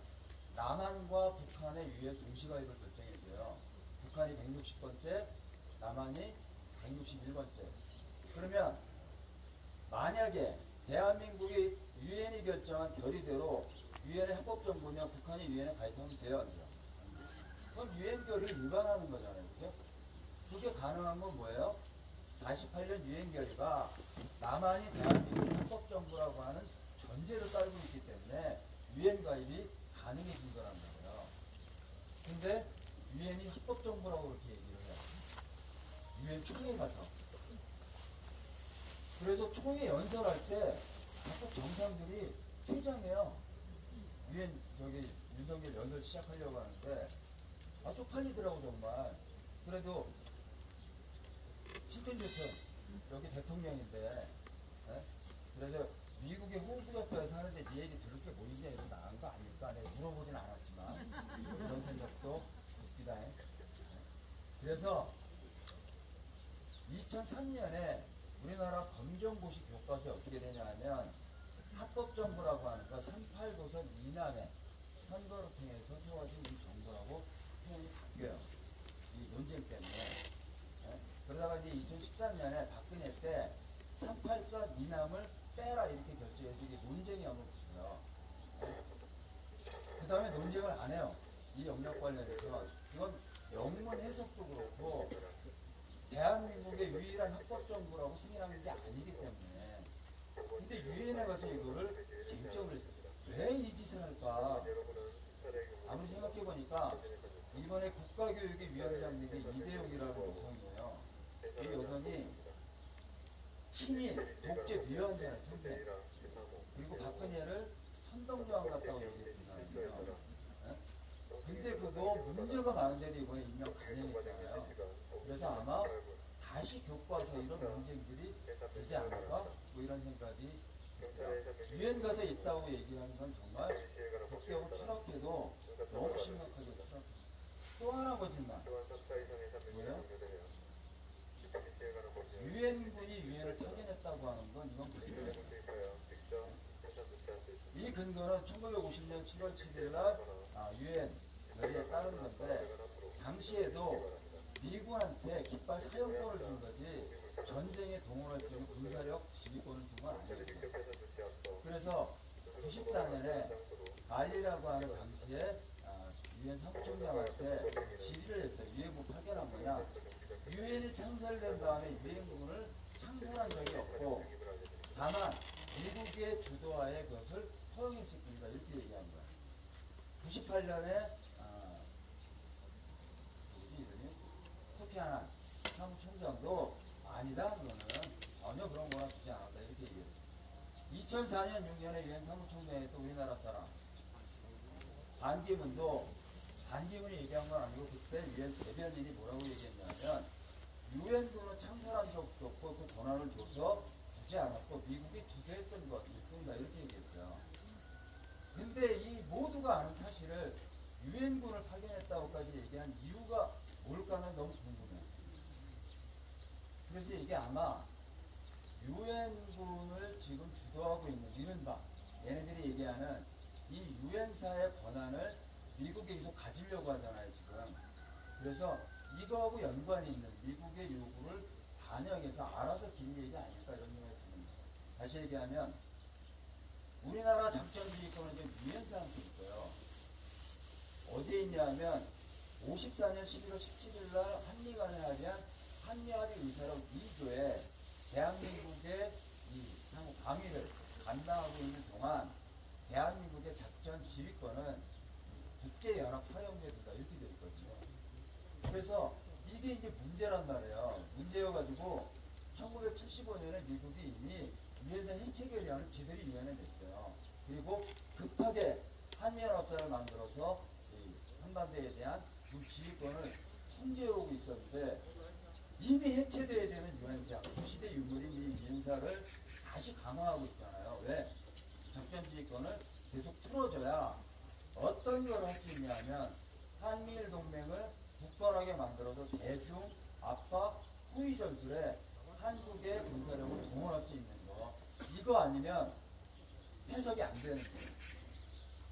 남한과 북한의 유엔 동시가입을 결정해줘요. 북한이 160번째, 남한이 161번째. 그러면 만약에 대한민국이 유엔이 결정한 결의대로 유엔의 합법정부면 북한이 유엔에 가입하면 돼요, 안 돼요? 그건 유엔 결의를 위반하는 거잖아요. 그죠? 그게 가능한 건 뭐예요? 48년 유엔 결의가 남한이 대한민국 합법정부라고 하는 전제를 깔고 있기 때문에 유엔 가입이 가능해진 거란 말이에요. 근데 유엔이 합법 정부라고 그렇게 얘기를 해요. 유엔 총회 가서. 그래서 총회 연설할 때 각국 정상들이 퇴장해요. 유엔 저기 윤석열 연설 시작하려고 하는데 쪽팔리더라고 정말. 그래도 신텐 대통령 여기 대통령인데, 예? 그래서 미국의 호구협회에서 하는데 네 얘기 들을 게 뭐 있냐 이러고 나간 거 아닐까. 내가 물어보진 않았지만 이런 생각도 듭니다. 그래서 2003년에 우리나라 검정고시 교과서에 어떻게 되냐 하면 합법정부라고 하는 거 38도선 이남의 선거를 통해서 세워진 이 정부라고 표현이 바뀌어요. 이 논쟁 때문에. 예? 그러다가 이제 2013년에 박근혜 때 384 이남을 빼라 이렇게 결정해서 이게 논쟁이 한번 붙어요. 그 다음에 논쟁을 안 해요. 이 영역 관련해서. 이건 영문 해석도 그렇고 대한민국의 유일한 합법정부라고 승인하는 게 아니기 때문에. 근데 유엔에 가서 이거를 쟁점을 했어요. 왜 이 짓을 할까? 아무리 생각해보니까 이번에 국가교육의 위원장님이 이대용이라는 여성이에요. 이 여성이 친일, 독재 위원장을 평생. 그리고 박근혜를 선동여왕 같다고 얘기했던 사람이에요. 근데 그거 문제가 많은데도 이번에 임명 간행했잖아요. 그래서 아마 다시 교과서 이런 논쟁들이 되지 않을까? 뭐 이런 생각이 유엔 가서 있다고 얘기하는 건 정말 그때하고 추락해도 너무 심각하게 추락해요. 또 하나 거짓말. 뭐예요? 유엔군이 유엔을 파견했다고 하는 건 이건 거짓말이에요. 이 근거는 1950년 7월 7일 날 유엔 결의에 따른 건데 당시에도 미군한테 깃발 사용권을 준 거지 전쟁에 동원할 수 있는 군사력 지휘권을 준 건 아니었어요. 그래서 94년에 말리라고 하는 당시에 유엔 사무총장한테 질의를 했어요. 유엔군 파견한 거냐. 유엔이 창설된 다음에 유엔군을 창설한 적이 없고 다만 미국의 주도하에 그것을 허용했을 뿐이다 이렇게 얘기한 거야. 98년에 누구지 이름이? 코피아난 사무총장도 아니다 그거는 전혀 그런 거나 주지 않았다 이렇게 얘기했어요. 2004년 6년에 유엔 사무총장에 또 우리나라 사람 반기문이 얘기한 건 아니고 그때 유엔 대변인이 뭐라고 얘기했냐면 유엔군은 창설한 적도 없고 그 권한을 줘서 주지 않았고 미국이 주도했던 것 일뿐이다 이렇게 얘기했어요. 근데 이 모두가 아는 사실을 유엔군을 파견했다고까지 얘기한 이유가 뭘까는 너무 궁금해요. 그래서 이게 아마 유엔군을 지금 주도하고 있는 이른바 얘네들이 얘기하는 이 유엔사의 권한을 미국이 계속 가지려고 하잖아요 지금. 그래서 이거하고 연관이 있는 미국의 요구를 반영해서 알아서 긴 얘기 아닐까 이런 생각이 듭니다. 다시 얘기하면 우리나라 작전지휘권은 지금 유엔사한테 있어요. 어디에 있냐면 54년 11월 17일 날 한미 간에 합의한 한미합의 의사록 2조에 대한민국의 이 상호 방위를 감당하고 있는 동안 대한민국의 작전 지휘권은 국제연합 사령부에 두다 이렇게 되어 있거든요. 그래서 이게 이제 문제란 말이에요. 문제여가지고 1975년에 미국이 이미 유엔사 해체 결의안을 지들이 유엔에 냈어요. 그리고 급하게 한미연합사를 만들어서 이 한반도에 대한 그 지휘권을 통제해오고 있었는데 이미 해체돼야 되는 유엔사, 구시대 유물인 이 유엔사를 다시 강화하고 있잖아요. 왜? 작전지휘권을 계속 풀어줘야 어떤 걸 할 수 있냐면 한미일 동맹을 굳건하게 만들어서 대중, 압박, 후위 전술에 한국의 군사력을 동원할 수 있는 거. 이거 아니면 해석이 안 되는 거예요.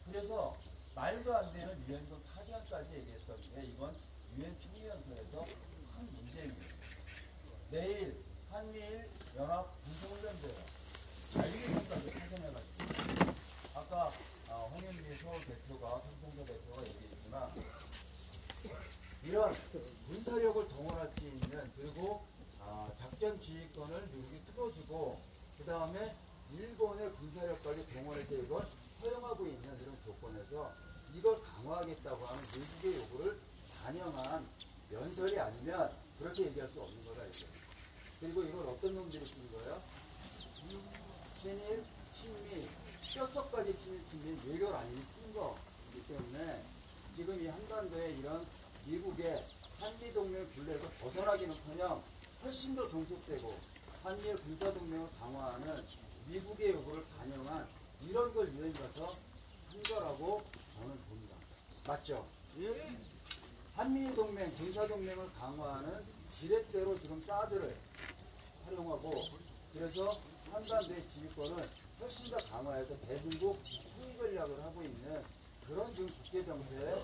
그래서 말도 안 되는 유엔군 파견까지 얘기했던 게 이건 유엔 총회연설에서 큰 문제입니다. 내일 한미일 연합 군사훈련대요. 자유민주까지 파견해가지고 아까 홍윤미 서울 대표가 삼성사 대표가 얘기했지만 이런 군사력을 동원할 수 있는 그리고 작전 지휘권을 미국이 틀어주고 그 다음에 일본의 군사력까지 동원해서 이걸 허용하고 있는 이런 조건에서 이걸 강화하겠다고 하는 미국의 요구를 반영한 연설이 아니면 그렇게 얘기할 수 없는 거라 이제. 그리고 이걸 어떤 놈들이 쓴 거예요? 친일, 친미, 뼛속까지 친일, 친미, 외교를 아니면 쓴 거이기 때문에 지금 이 한반도에 이런 미국의 한미동맹 굴레에서 벗어나기는커녕 훨씬 더 종속되고 한미의 군사동맹을 강화하는 미국의 요구를 반영한 이런 걸 유엔에서 한 거라고 저는 봅니다. 맞죠? 한미동맹, 군사동맹을 강화하는 지렛대로 지금 사드를 활용하고 그래서 한반도의 지휘권을 훨씬 더 강화해서 대중국 통일 전략을 하고 있는 그런 지금 국제정세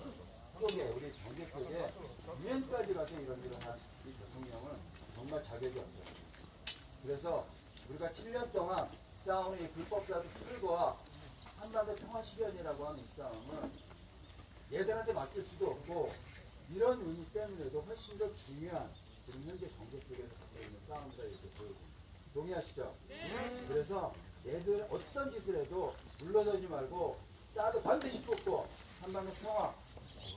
속에 우리 경제 속에 유엔까지 가서 이런 이 대통령은 정말 자격이 없어요. 그래서 우리가 7년 동안 싸우는 이 불법사드 풀과 한반도 평화실현이라고 하는 이 싸움은 얘들한테 맡길 수도 없고 이런 의미 때문에도 훨씬 더 중요한 지금 현재 경제 속에서 갖고 있는 싸움이라 이렇게 보여집니다. 동의하시죠? 그래서 얘들 어떤 짓을 해도 물러서지 말고 사드 반드시 뽑고 한반도 평화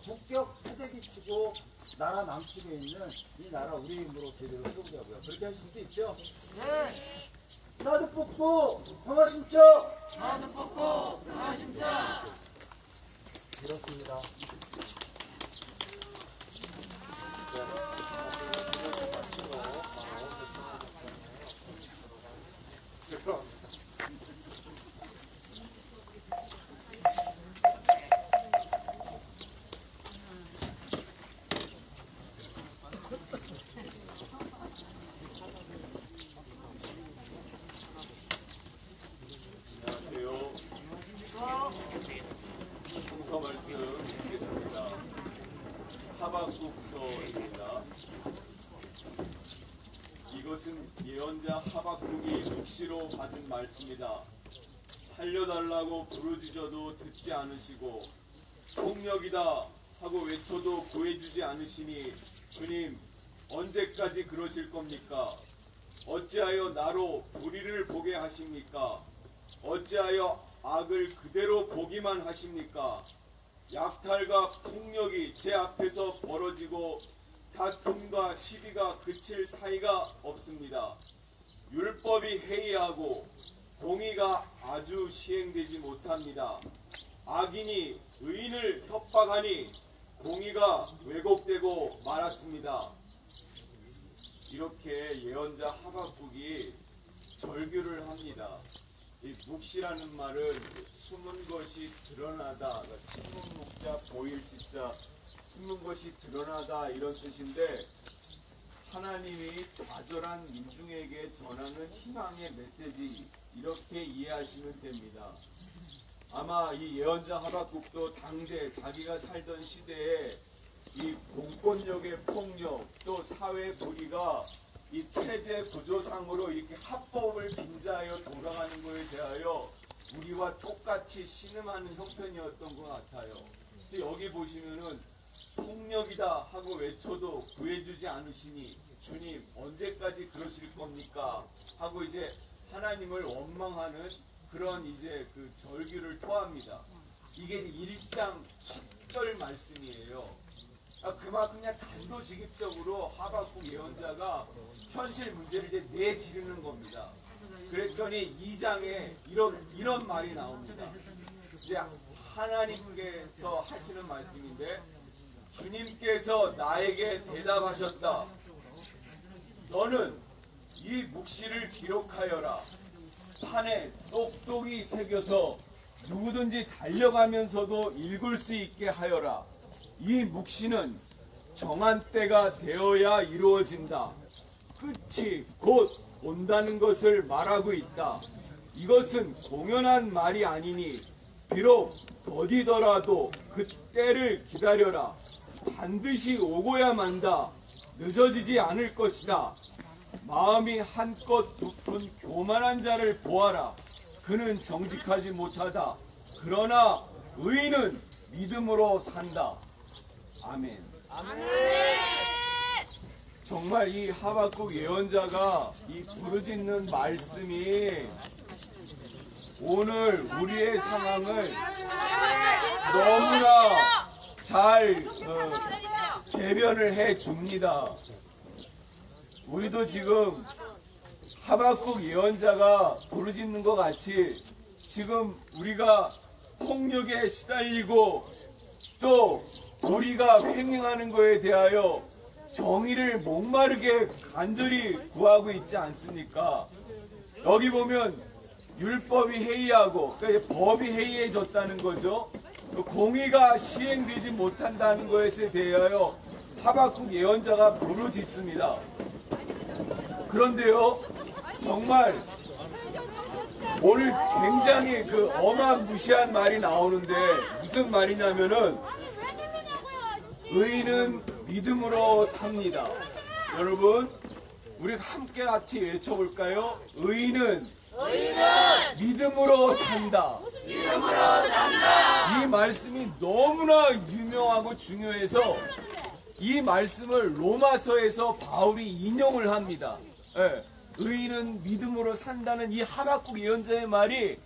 국격 패대기 치고 나라 망치고 있는 이 나라 우리 힘으로 제대로 세우자고요. 그렇게 하실 수 있죠? 네. 사드 뽑고 평화 심죠. 사드 뽑고 평화 심자. 그렇습니다. 성서 말씀 읽겠습니다. 하박국서입니다. 이것은 예언자 하박국이 묵시로 받은 말씀이다. 살려달라고 부르짖어도 듣지 않으시고 폭력이다 하고 외쳐도 구해주지 않으시니 주님 언제까지 그러실 겁니까? 어찌하여 나로 불의를 보게 하십니까? 어찌하여 악을 그대로 보기만 하십니까? 약탈과 폭력이 제 앞에서 벌어지고 다툼과 시비가 그칠 사이가 없습니다. 율법이 해이하고 공의가 아주 시행되지 못합니다. 악인이 의인을 협박하니 공의가 왜곡되고 말았습니다. 이렇게 예언자 하박국이 절규를 합니다. 이 묵시라는 말은 숨은 것이 드러나다, 침문 묵자 보일 시자 숨은 것이 드러나다 이런 뜻인데 하나님이 좌절한 민중에게 전하는 희망의 메시지 이렇게 이해하시면 됩니다. 아마 이 예언자 하박국도 당대 자기가 살던 시대에 이 공권력의 폭력 또 사회 불의가 이 체제 구조상으로 이렇게 합법을 빙자하여 돌아가는 것에 대하여 우리와 똑같이 신음하는 형편이었던 것 같아요. 여기 보시면은 폭력이다 하고 외쳐도 구해주지 않으시니 주님 언제까지 그러실 겁니까? 하고 이제 하나님을 원망하는 그런 이제 그 절규를 토합니다. 이게 1장 첫 절 말씀이에요. 그만큼 그냥 단도직입적으로 하박국 예언자가 현실 문제를 이제 내지르는 겁니다. 그랬더니 2장에 이런 말이 나옵니다. 이제 하나님께서 하시는 말씀인데 주님께서 나에게 대답하셨다. 너는 이 묵시를 기록하여라. 판에 똑똑히 새겨서 누구든지 달려가면서도 읽을 수 있게 하여라. 이 묵시는 정한 때가 되어야 이루어진다. 끝이 곧 온다는 것을 말하고 있다. 이것은 공연한 말이 아니니 비록 더디더라도 그 때를 기다려라. 반드시 오고야 만다. 늦어지지 않을 것이다. 마음이 한껏 높은 교만한 자를 보아라. 그는 정직하지 못하다. 그러나 의인은 믿음으로 산다. 아멘. 정말 이 하박국 예언자가 이 부르짖는 말씀이 오늘 우리의 상황을 너무나 잘 대변을 해 줍니다. 우리도 지금 하박국 예언자가 부르짖는 것 같이 지금 우리가 폭력에 시달리고 또 우리가 횡행하는 것에 대하여 정의를 목마르게 간절히 구하고 있지 않습니까? 여기 보면 율법이 해이하고 그러니까 법이 해이해졌다는 거죠. 공의가 시행되지 못한다는 것에 대하여 하박국 예언자가 부르짖습니다. 그런데요, 정말 오늘 굉장히 그 어마무시한 말이 나오는데 무슨 말이냐면은 의인은 믿음으로 삽니다. 여러분, 우리 함께 같이 외쳐볼까요? 의인은 믿음으로 산다. 이 말씀이 너무나 유명하고 중요해서 이 말씀을 로마서에서 바울이 인용을 합니다. 예, 의인은 믿음으로 산다는 이 하박국 예언자의 말이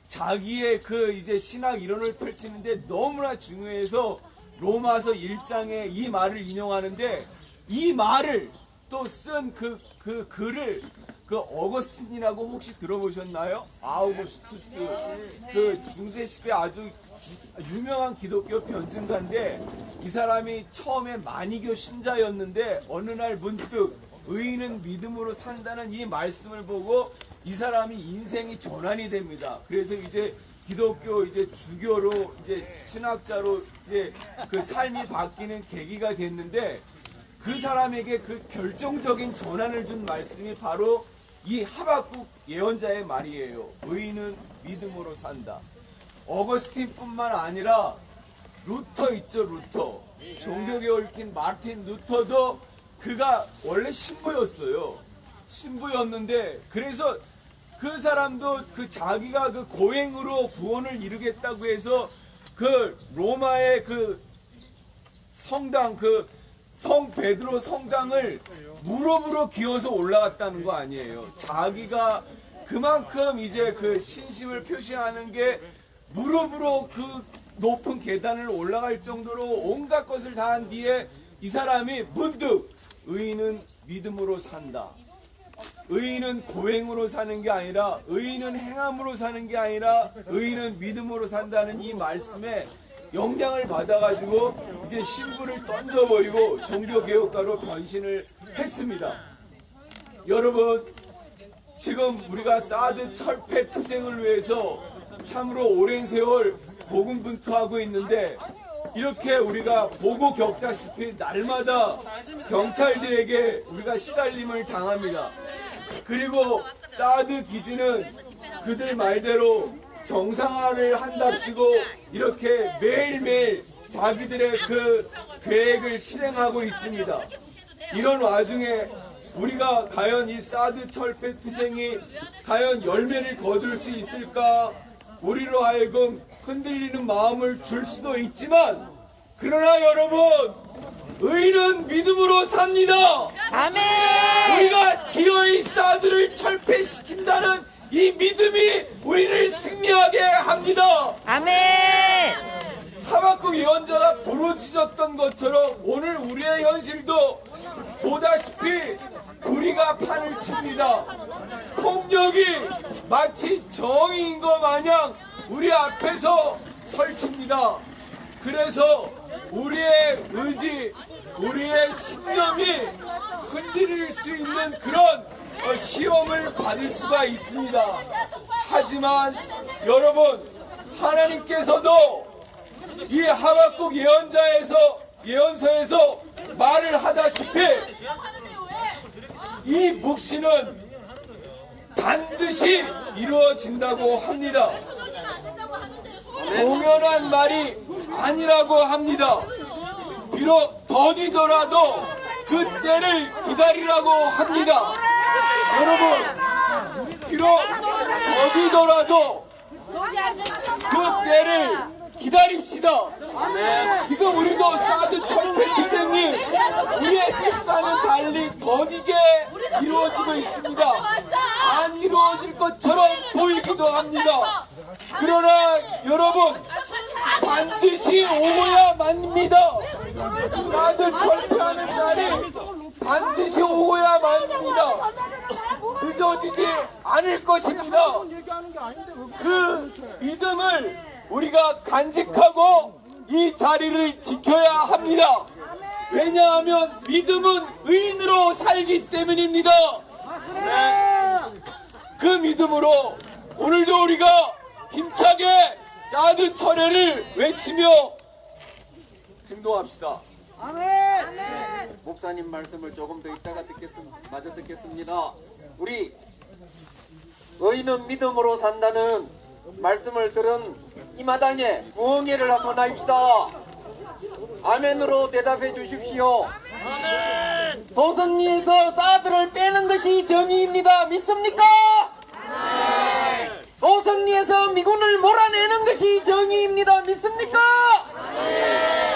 자기의 그 이제 신학 이론을 펼치는데 너무나 중요해서 로마서 1장에 이 말을 인용하는데 이 말을 또 쓴 그 글을 그 어거스틴이라고 혹시 들어보셨나요? 아우구스투스 그 중세 시대 아주 유명한 기독교 변증가인데 이 사람이 처음에 만이교 신자였는데 어느 날 문득 의인은 믿음으로 산다는 이 말씀을 보고 이 사람이 인생이 전환이 됩니다. 그래서 이제 기독교 이제 주교로 이제 신학자로 이제 그 삶이 바뀌는 계기가 됐는데 그 사람에게 그 결정적인 전환을 준 말씀이 바로 이 하박국 예언자의 말이에요. 의인은 믿음으로 산다. 어거스틴뿐만 아니라 루터 있죠, 루터. 종교에 얽힌 마틴 루터도 그가 원래 신부였어요. 신부였는데 그래서 그 사람도 그 자기가 그 고행으로 구원을 이루겠다고 해서 그 로마의 그 성당 그 성 베드로 성당을 무릎으로 기어서 올라갔다는 거 아니에요. 자기가 그만큼 이제 그 신심을 표시하는 게 무릎으로 그 높은 계단을 올라갈 정도로 온갖 것을 다한 뒤에 이 사람이 문득 의인은 믿음으로 산다. 의인은 고행으로 사는 게 아니라 의인은 행함으로 사는 게 아니라 의인은 믿음으로 산다는 이 말씀에 영향을 받아가지고 이제 신부를 던져버리고 종교개혁가로 변신을 했습니다. 여러분, 지금 우리가 사드 철폐 투쟁을 위해서 참으로 오랜 세월 고군분투하고 있는데 이렇게 우리가 보고 겪다시피 날마다 경찰들에게 우리가 시달림을 당합니다. 그리고 사드 기지는 그들 말대로 정상화를 한답시고 이렇게 매일매일 자기들의 그 계획을 실행하고 있습니다. 이런 와중에 우리가 과연 이 사드 철폐 투쟁이 과연 열매를 거둘 수 있을까? 우리로 하여금 흔들리는 마음을 줄 수도 있지만 그러나 여러분, 의인은 믿음으로 삽니다. 아멘. 우리가 기어이 사드를 철폐시킨다는 이 믿음이 우리를 승리하게 합니다. 아멘. 하박국 예언자가 부르짖었던 것처럼 오늘 우리의 현실도 보다시피 우리가 판을 칩니다. 폭력이 마치 정의인 것 마냥 우리 앞에서 설칩니다. 그래서 우리의 의지, 우리의 신념이 흔들릴 수 있는 그런 시험을 받을 수가 있습니다. 하지만 여러분, 하나님께서도 이 하박국 예언서에서 말을 하다시피 이 묵시는 반드시 이루어진다고 합니다. 공연한 말이 아니라고 합니다. 비록 더디더라도 그 때를 기다리라고 합니다. 여러분, 비록 더디더라도 그 때를 기다립시다. 지금 우리도 사드 철폐 투쟁이 우리의 뜻과는 달리 더디게 이루어지고 있습니다. 안 이루어질 것처럼 보이기도 합니다. 그러나 여러분, 반드시 오고야 맙니다. 합니다. 사드 철폐하는 날이 반드시 오고야 말입니다. 늦어지지 않을 것입니다. 그 믿음을 우리가 간직하고 이 자리를 지켜야 합니다. 왜냐하면 믿음은 의인으로 살기 때문입니다. 네. 그 믿음으로 오늘도 우리가 힘차게 사드 철회를 외치며 행동합시다. 목사님 말씀을 조금 더 이따가 마저 듣겠습니다. 우리 의인은 믿음으로 산다는 말씀을 들은 이 마당에 구원회를 한번 합시다. 아멘으로 대답해 주십시오. 아멘. 소선리에서 사드를 빼는 것이 정의입니다. 믿습니까? 아멘. 소선리에서 미군을 몰아내는 것이 정의입니다. 믿습니까? 아멘.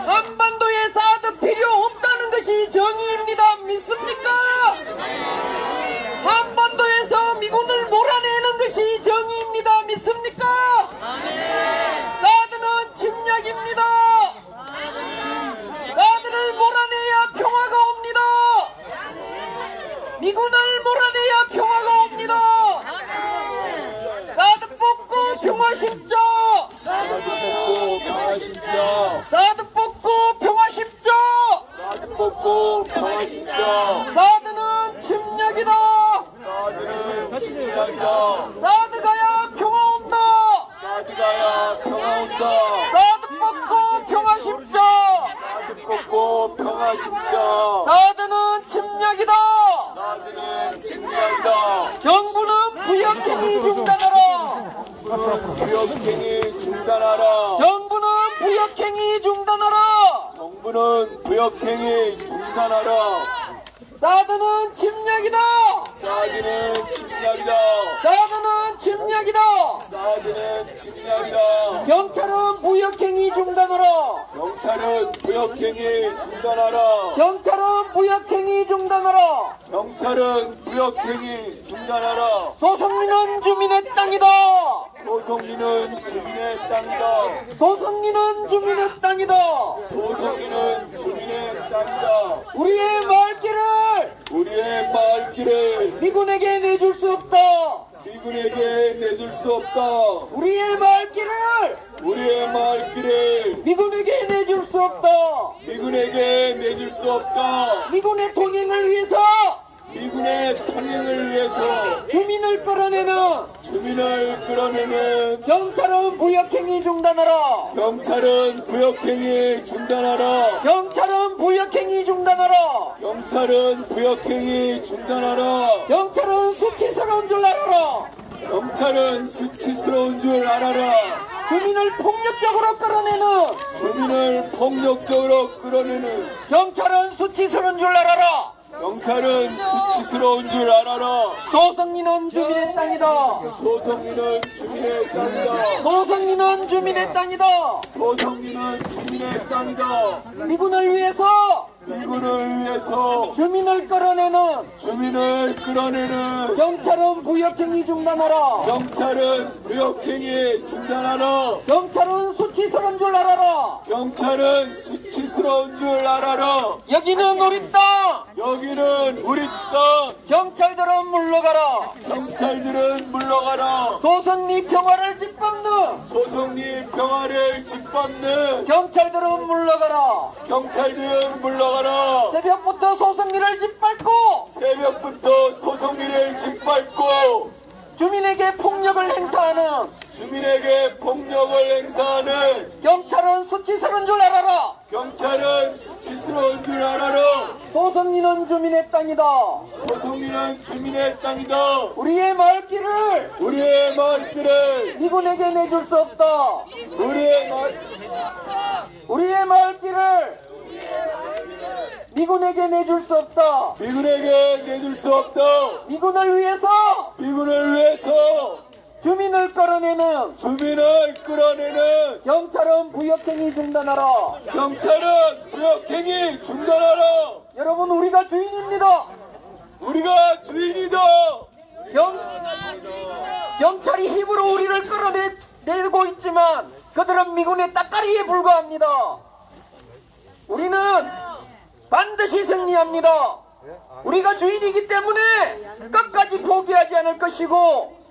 한반도에 사드 필요 없다는 것이 정의입니다. 믿습니까? 아멘. 한반도에서 미군을 몰아내는 것이 정의입니다. 믿습니까? 아멘. 사드는 침략입니다. 사드를 몰아내야 평화가 옵니다. 미군을 몰아내야 평화가 옵니다. 사드 뽑고 평화 심자. 사드 뽑고 평화 심자. 사드 뽑고 평화 심자. 사드 뽑고 평화 심자. 사드는 침략이다. 사드는 침략이다. 사드가야 평화 온다. 사드가야 평화 온다. 사드 뽑고 평화 심자. 사드 뽑고 평화 심자. 사드는 침략이다. 사드는 침략이다. 정부는 부역행위 중단하라. 부역행위 중단하라. 정부는 부역행위 중단하라. 정부는 부역행위 중단하라. 사드는 침략이다. 사드는 침략이다. 사드는 침략이다. 사드는 침략이다. 경찰은 부역행위 중단하라. 경찰은 부역행위 중단하라. 경찰은 부역행위 중단하라. 경찰은 부역행위 중단하라. 소성리는 주민의 땅이다. 소성리는 주민의 땅이다. 소성리는 주민의 땅이다. 소성리는 주민의 땅이다. 우리의 우리의 마을길을 미군에게 내줄 수 없다. 미군에게 내줄 수 없다. 우리의 우리의 마을길을 미군에게 내줄 수 없다. 미군에게 내줄 수 없다. 미군의 통행을 위해서 미군의 통행을 위해서 주민을 끌어내는 경찰은 부역행위 중단하라. 경찰은 부역행위 중단하라. 경찰은 부역행위 중단하라. 경찰은 부역행위 중단하라. 경찰은 수치스러운 줄 알아라. 경찰은 수치스러운 줄 알아라. 주민을 폭력적으로 끌어내는 경찰은 수치스러운 줄 알아라. 경찰은 수치스러운 줄 알아라. 소성리는 주민의 땅이다. 소성리는 주민의 땅이다. 소성리는 주민의 땅이다. 소성리는 주민의 땅이다. 미군을 위해서 주민을 끌어내는 경찰은 부역행위 중단하라. 경찰은 부역행위 중단하라. 경찰은 수치스러운 줄 알아라. 경찰은 수치스러운 줄 알아라. 여기는 우리 땅. 여기는 우리 땅. 경찰들은 물러가라. 경찰들은 물러가라. 소성리 평화를 짓밟는 소성리 평화를 짓밟는 경찰들은 물러가라. 경찰들은 물러가라. 새벽부터 소성리를 짓밟고 새벽부터 소성리를 짓밟고 주민에게 폭력을 행사하는 경찰은 수치스러운 줄 알아라. 경찰은 수치스러운 줄 알아라. 소성리는 주민의 땅이다. 소성리는 주민의 땅이다. 우리의 마을길을 미군에게 내줄 수 없다. 우리의 마을길을 미군에게 내줄 수 없다. 미군을 위해서 주민을 끌어내는 경찰은 부역행위 중단하라. 여러분, 우리가 주인입니다. 경찰이 힘으로 우리를 끌어내고 있지만 그들은 미군의 따까리에 불과합니다. 우리는 반드시 승리합니다. 우리가 주인이기 때문에 끝까지 포기하지 않을 것이고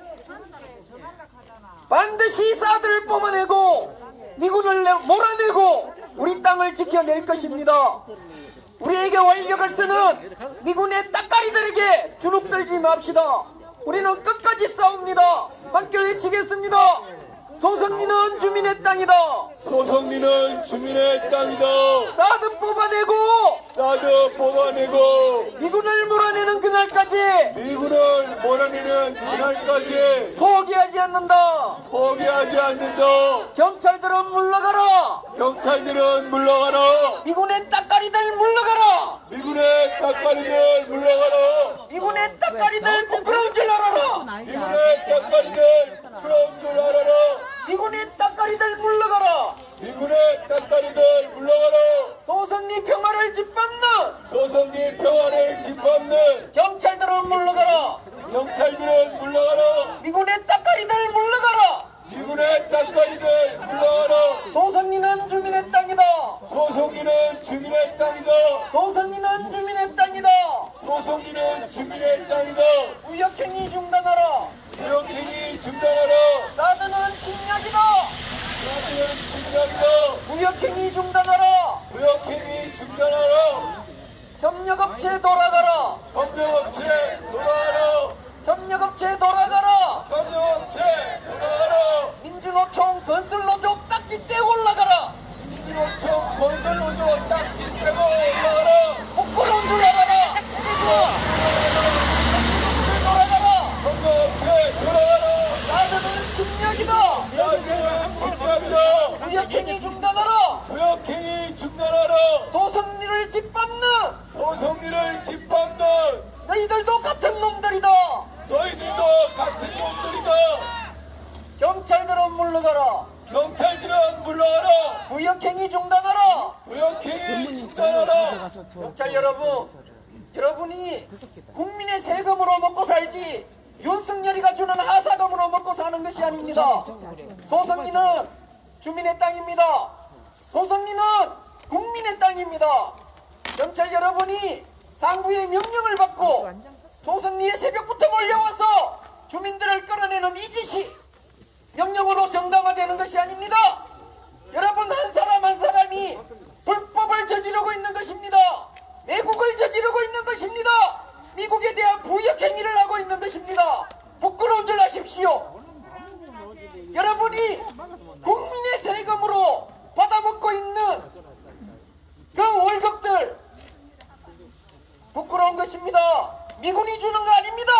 반드시 사드를 뽑아내고 미군을 몰아내고 우리 땅을 지켜낼 것입니다. 우리에게 원력을 쓰는 미군의 따까리들에게 주눅들지 맙시다. 우리는 끝까지 싸웁니다. 함께 외치겠습니다. 소성리는 주민의 땅이다. 소성리는 주민의 땅이다. 사드 뽑아내고 사드 뽑아내고 미군을 몰아내는 그날까지 미군을 몰아내는 그날까지 포기하지 않는다. 포기하지 않는다. 경찰들은 물러가라. 경찰들은 물러가라. 미군의 따까리들 물러가라. 미군의 닭가리들 물러가라. 미군의 따까리들 부끄러운 줄 알아라. 미군의 닭가리들 부러운 줄 알아라. 미군의 따까리들 물러가라. 미군의 닭가리들 물러가라. 소성리 평화를 짓밟는 소성리 평화를 짓밟는 경찰들은 물러가라. 경찰들은 물러가라. 미군의 따까리들 물러가라. 미군의 닭가리들 물러가라. 소성리는 주민의 땅이다. 소성리는 주민의 땅이다. 소성리는 주민의 땅이다. 소성리는 주민의 땅이다. 무역행위 중단하라. 무역행위 중단하라. 사드는 침략이다. 사드는 침략이다. 무역행위 중단하라. 무역행위 중단하라. 협력업체 돌아가라. 협력업체 돌아가라. 협력업체 돌아가라. 협력업체 돌아가라. 민주노총 건설노조 딱지떼 올라가라. 민주노총 건설노조 딱지 떼고 올라가라. 부끄러운 줄 알아라. 돌아가라. 협력업체 돌아가라. 사드는 침략이다. 사드는 침략이다. 무역행위 중단하라. 무역행위 중단하라. 소성리를 짓밟는 소성리를 짓밟는 너희들도 같은 놈들이다. 너희들도 같은 놈들이다. 경찰들은 물러가라. 경찰들은 물러가라. 무역행위 중단하라. 무역행위 중단하라. 경찰 여러분, 여러분이 국민의 세금으로 먹고 살지 윤석열이가 주는 하사금으로 먹고 사는 것이 아닙니다. 소성리는 주민의 땅입니다. 소성리는 국민의 땅입니다. 경찰 여러분이 상부의 명령을 받고 소성리에 새벽부터 몰려와서 주민들을 끌어내는 이 짓이 명령으로 정당화되는 것이 아닙니다. 여러분 한 사람 한 사람이 불법을 저지르고 있는 것입니다. 매국을 저지르고 있는 것입니다. 미국에 대한 부역행위를 하고 있는 것입니다. 부끄러운 줄 아십시오. 여러분이 국민의 세금으로 받아먹고 있는 그 월급들 부끄러운 것입니다. 미군이 주는 거 아닙니다.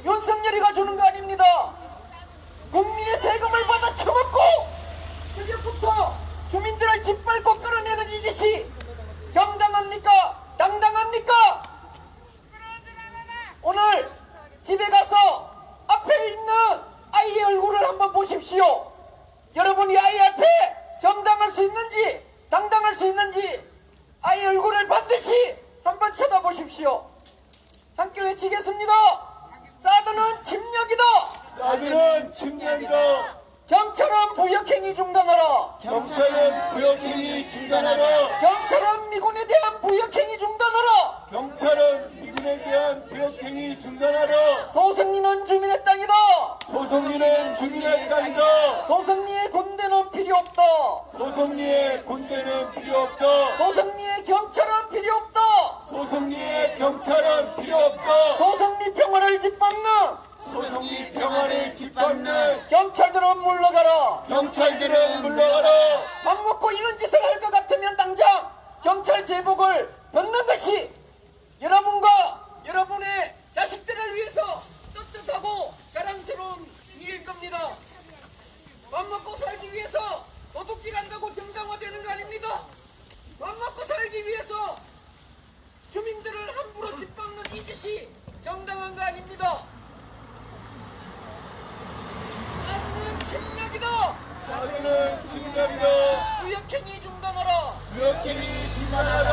윤석열이가 주는 거 아닙니다. 국민의 세금을 받아 처먹고 새벽부터 주민들을 짓밟고 끌어내는 이 짓이 정당합니까? 당당합니까? 오늘 집에 가서 앞에 있는 아이의 얼굴을 한번 보십시오. 여러분이 아이 앞에 정당할 수 있는지 당당할 수 있는지 아이 얼굴을 반드시 한번 쳐다보십시오. 함께 외치겠습니다. 사드는 침략이다. 사드는 침략이다. 경찰은 부역행위 중단하라. 경찰은 부역행위 중단하라. 경찰은 미군에 대한 부역행위 중단하라. 경찰은 미군에 대한 부역행위 중단하라. 소성리는 주민의 땅이다. 소성리는 주민의 땅이다. 소성리의 군대는 필요 없다. 소성리의 군대는 필요 없다. 소성리의 경찰은 필요 없다. 소성리의 경찰은 필요 없다. 소성리 평화를 짓밟는 소성리 평화를 짓밟는 경찰들은 물러가라. 경찰들은 물러가라. 밥 먹고 이런 짓을 할 것 같으면 당장 경찰 제복을 벗는 것이 여러분과 여러분의 자식들을 위해서 떳떳하고 자랑스러운 일일 겁니다. 밥 먹고 살기 위해서 도둑질한다고 정당화되는 거 아닙니다. 밥 먹고 살기 위해서 주민들을 함부로 짓밟는 이 짓이 정당한 거 아닙니다. 사드는 침략이다. 사드는 침략이다. 무역행위 중단하라. 무역행위 중단하라.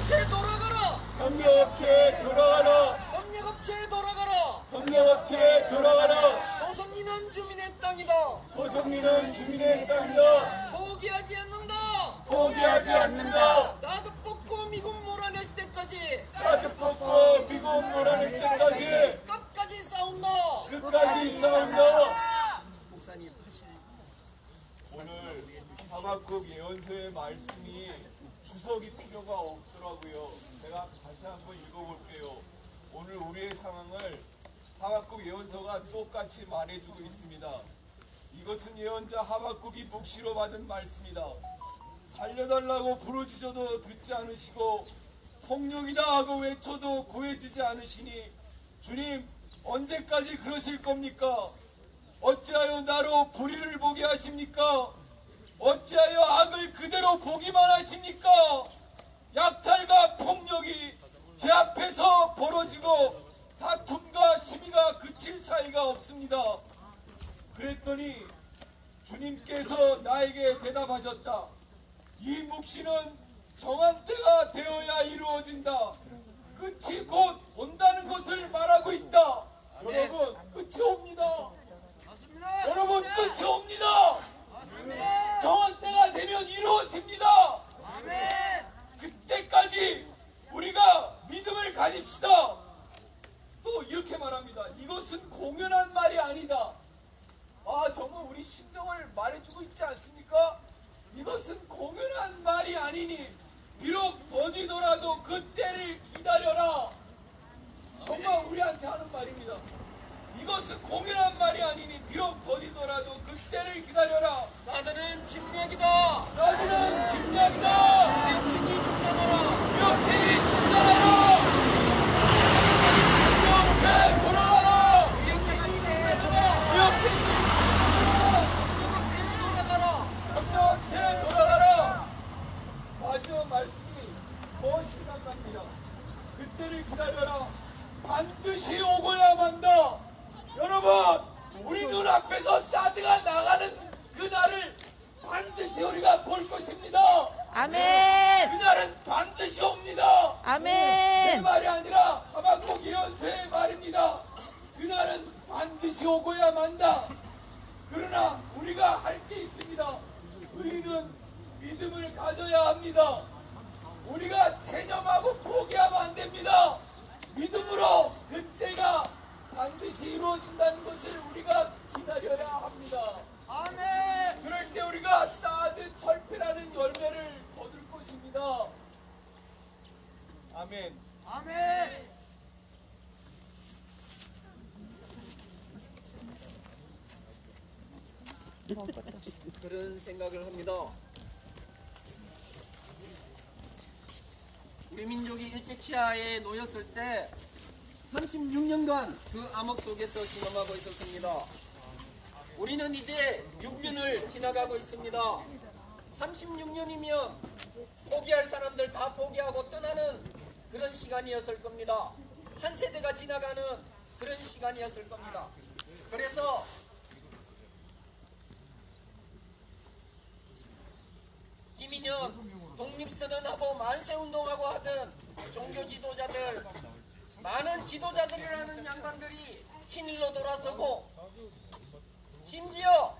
협력업체 돌아가라. 협력업체 돌아가라. 협력업체 돌아가라. 협력업체 돌아가라. 소성리는 주민의 땅이다. 소성리는 주민의 땅이다. 포기하지 않는다. 포기 포기하지 않는다. 사드 뽑고 미국 몰아낼 때까지 사드 뽑고 미국 몰아낼 때까지 끝까지 싸운다. 끝까지 싸운다. 목사님 하실 오늘 하박국 예언서의 말씀이 주석이 필요가 없더라고요. 제가 다시 한번 읽어볼게요. 오늘 우리의 상황을 하박국 예언서가 똑같이 말해주고 있습니다. 이것은 예언자 하박국이 묵시로 받은 말씀이다. 살려달라고 부르짖어도 듣지 않으시고 폭력이다 하고 외쳐도 구해지지 않으시니 주님 언제까지 그러실 겁니까? 어찌하여 나로 불의를 보게 하십니까? 어찌하여 악을 그대로 보기만 하십니까? 약탈과 폭력이 제 앞에서 벌어지고 다툼과 시비가 그칠 사이가 없습니다. 그랬더니 주님께서 나에게 대답하셨다. 이 묵시는 정한 때가 되어야 이루어진다. 끝이 곧 온다는 것을 말하고 있다. 여러분 끝이 옵니다. 여러분 끝이 옵니다. 정한 때가 되면 이루어집니다. 그때까지 우리가 믿음을 가집시다. 또 이렇게 말합니다. 이것은 공연한 말이 아니다. 아 정말 우리 심정을 말해주고 있지 않습니까? 이것은 공연한 말이 아니니 비록 더디더라도 그 때를 기다려라. 정말 우리한테 하는 말입니다. 이것은 공연한 말이 아니니 비록 더디더라도 그 때를 기다려라. 사드는 침략이다. 나중은 침략이다. 백인이 중단하라. 이렇게 중단하라. 이렇게 돌아가라. 백인이 중단하라. 이렇게 제 돌아가라. 마지막 말씀이 더 심각합니다. 그때를 기다려라. 반드시 오고야만다. 여러분 우리 눈앞에서 사드가 나가는 그날을 반드시 우리가 볼 것입니다. 아멘. 그날은 반드시 옵니다. 내 아멘. 말이 아니라 하박국 예언서의 말입니다. 그날은 반드시 오고야 만다. 그러나 우리가 할 게 있습니다. 우리는 믿음을 가져야 합니다. 우리가 체념하고 포기하면 안 됩니다. 믿음으로 그때가 반드시 이루어진다는 것을 우리가 기다려야 합니다. 아멘. 그럴 때 우리가 사드 철폐라는 열매를 거둘 것입니다. 아멘. 아멘. 그런 생각을 합니다. 우리 민족이 일제치하에 놓였을 때 36년간 그 암흑 속에서 신음하고 있었습니다. 우리는 이제 6년을 지나가고 있습니다. 36년이면 포기할 사람들 다 포기하고 떠나는 그런 시간이었을 겁니다. 한 세대가 지나가는 그런 시간이었을 겁니다. 그래서 김인현 독립선언하고 만세운동하고 하던 종교 지도자들, 많은 지도자들이라는 양반들이 친일로 돌아서고 심지어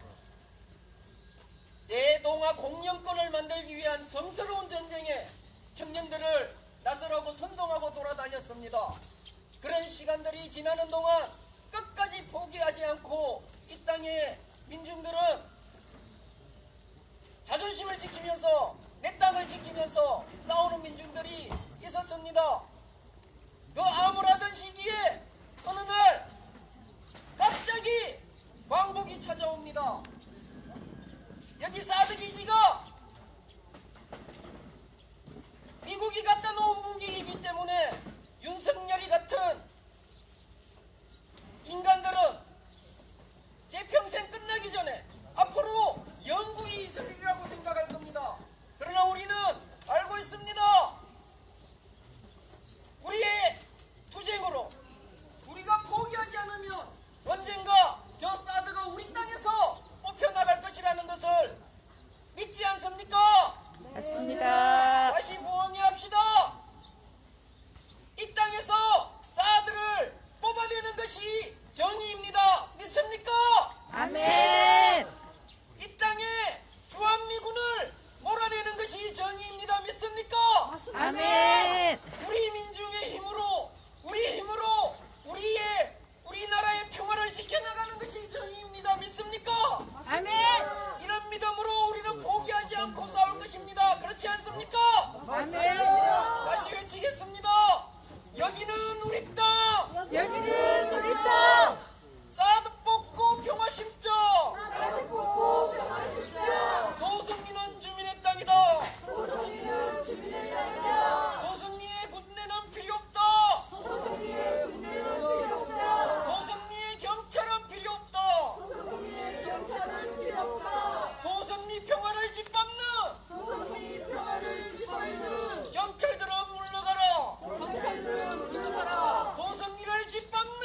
대동아 공영권을 만들기 위한 성스러운 전쟁에 청년들을 나서라고 선동하고 돌아다녔습니다. 그런 시간들이 지나는 동안 끝까지 포기하지 않고 이 땅의 민중들은 자존심을 지키면서 내 땅을 지키면서 싸우는 민중들이 있었습니다. 그 암울하던 시기에 어느 날 갑자기 광복이 찾아옵니다. 여기 사드 기지가 미국이 갖다 놓은 무기이기 때문에 윤석열이 같은 인간들은 제 평생 끝나기 전에 앞으로 영구히 있으리라고 생각할 겁니다. 그러나 우리는 아멘. 우리 민중의 힘으로 우리나라의 평화를 지켜나가는 것이 정의입니다. 믿습니까? 아멘. 이런 믿음으로 우리는 포기하지 않고 싸울 것입니다. 그렇지 않습니까? 아멘. 다시 외치겠습니다. 여기는 우리 땅. 여기는 우리 땅. 사드 뽑고 평화 심자. 소승리는 주민의 땅이다. 소승리의 군대는 필요 없다. 소승리의 경찰은 필요 없다. 소승리 평화를 짓밟는 경찰들은 물러가라. 소승리를 짓밟는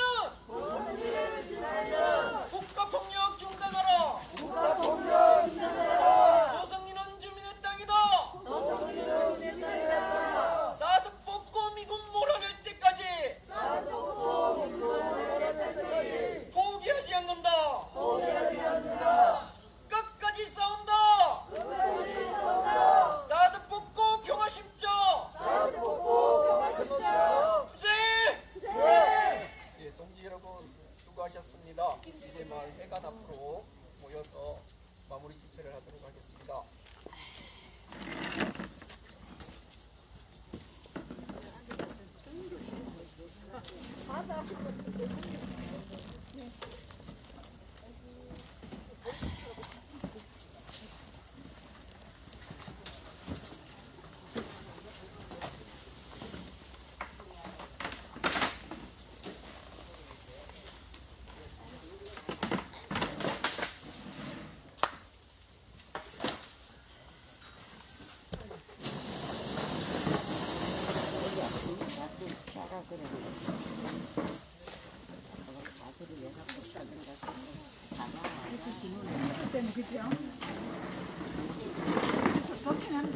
국가폭력 중단하라. 소승리는 주민의 땅이다. 사드 뽑고 미군 몰아낼 때까지 포기하지 않는다. 끝까지 싸운다. 사드 뽑고 평화 심자. 주제. 예, 동지 여러분 수고하셨습니다. 이제 마을 회관 앞으로 모여서 마무리 집회를 하도록 하겠습니다.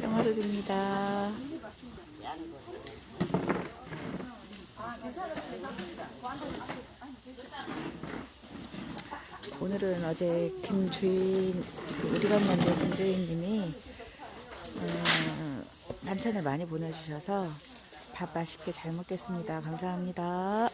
평화를 빕니다. 오늘은 어제 김주인, 우리가 만든 김주인님이 반찬을 많이 보내주셔서 밥 맛있게 잘 먹겠습니다. 감사합니다.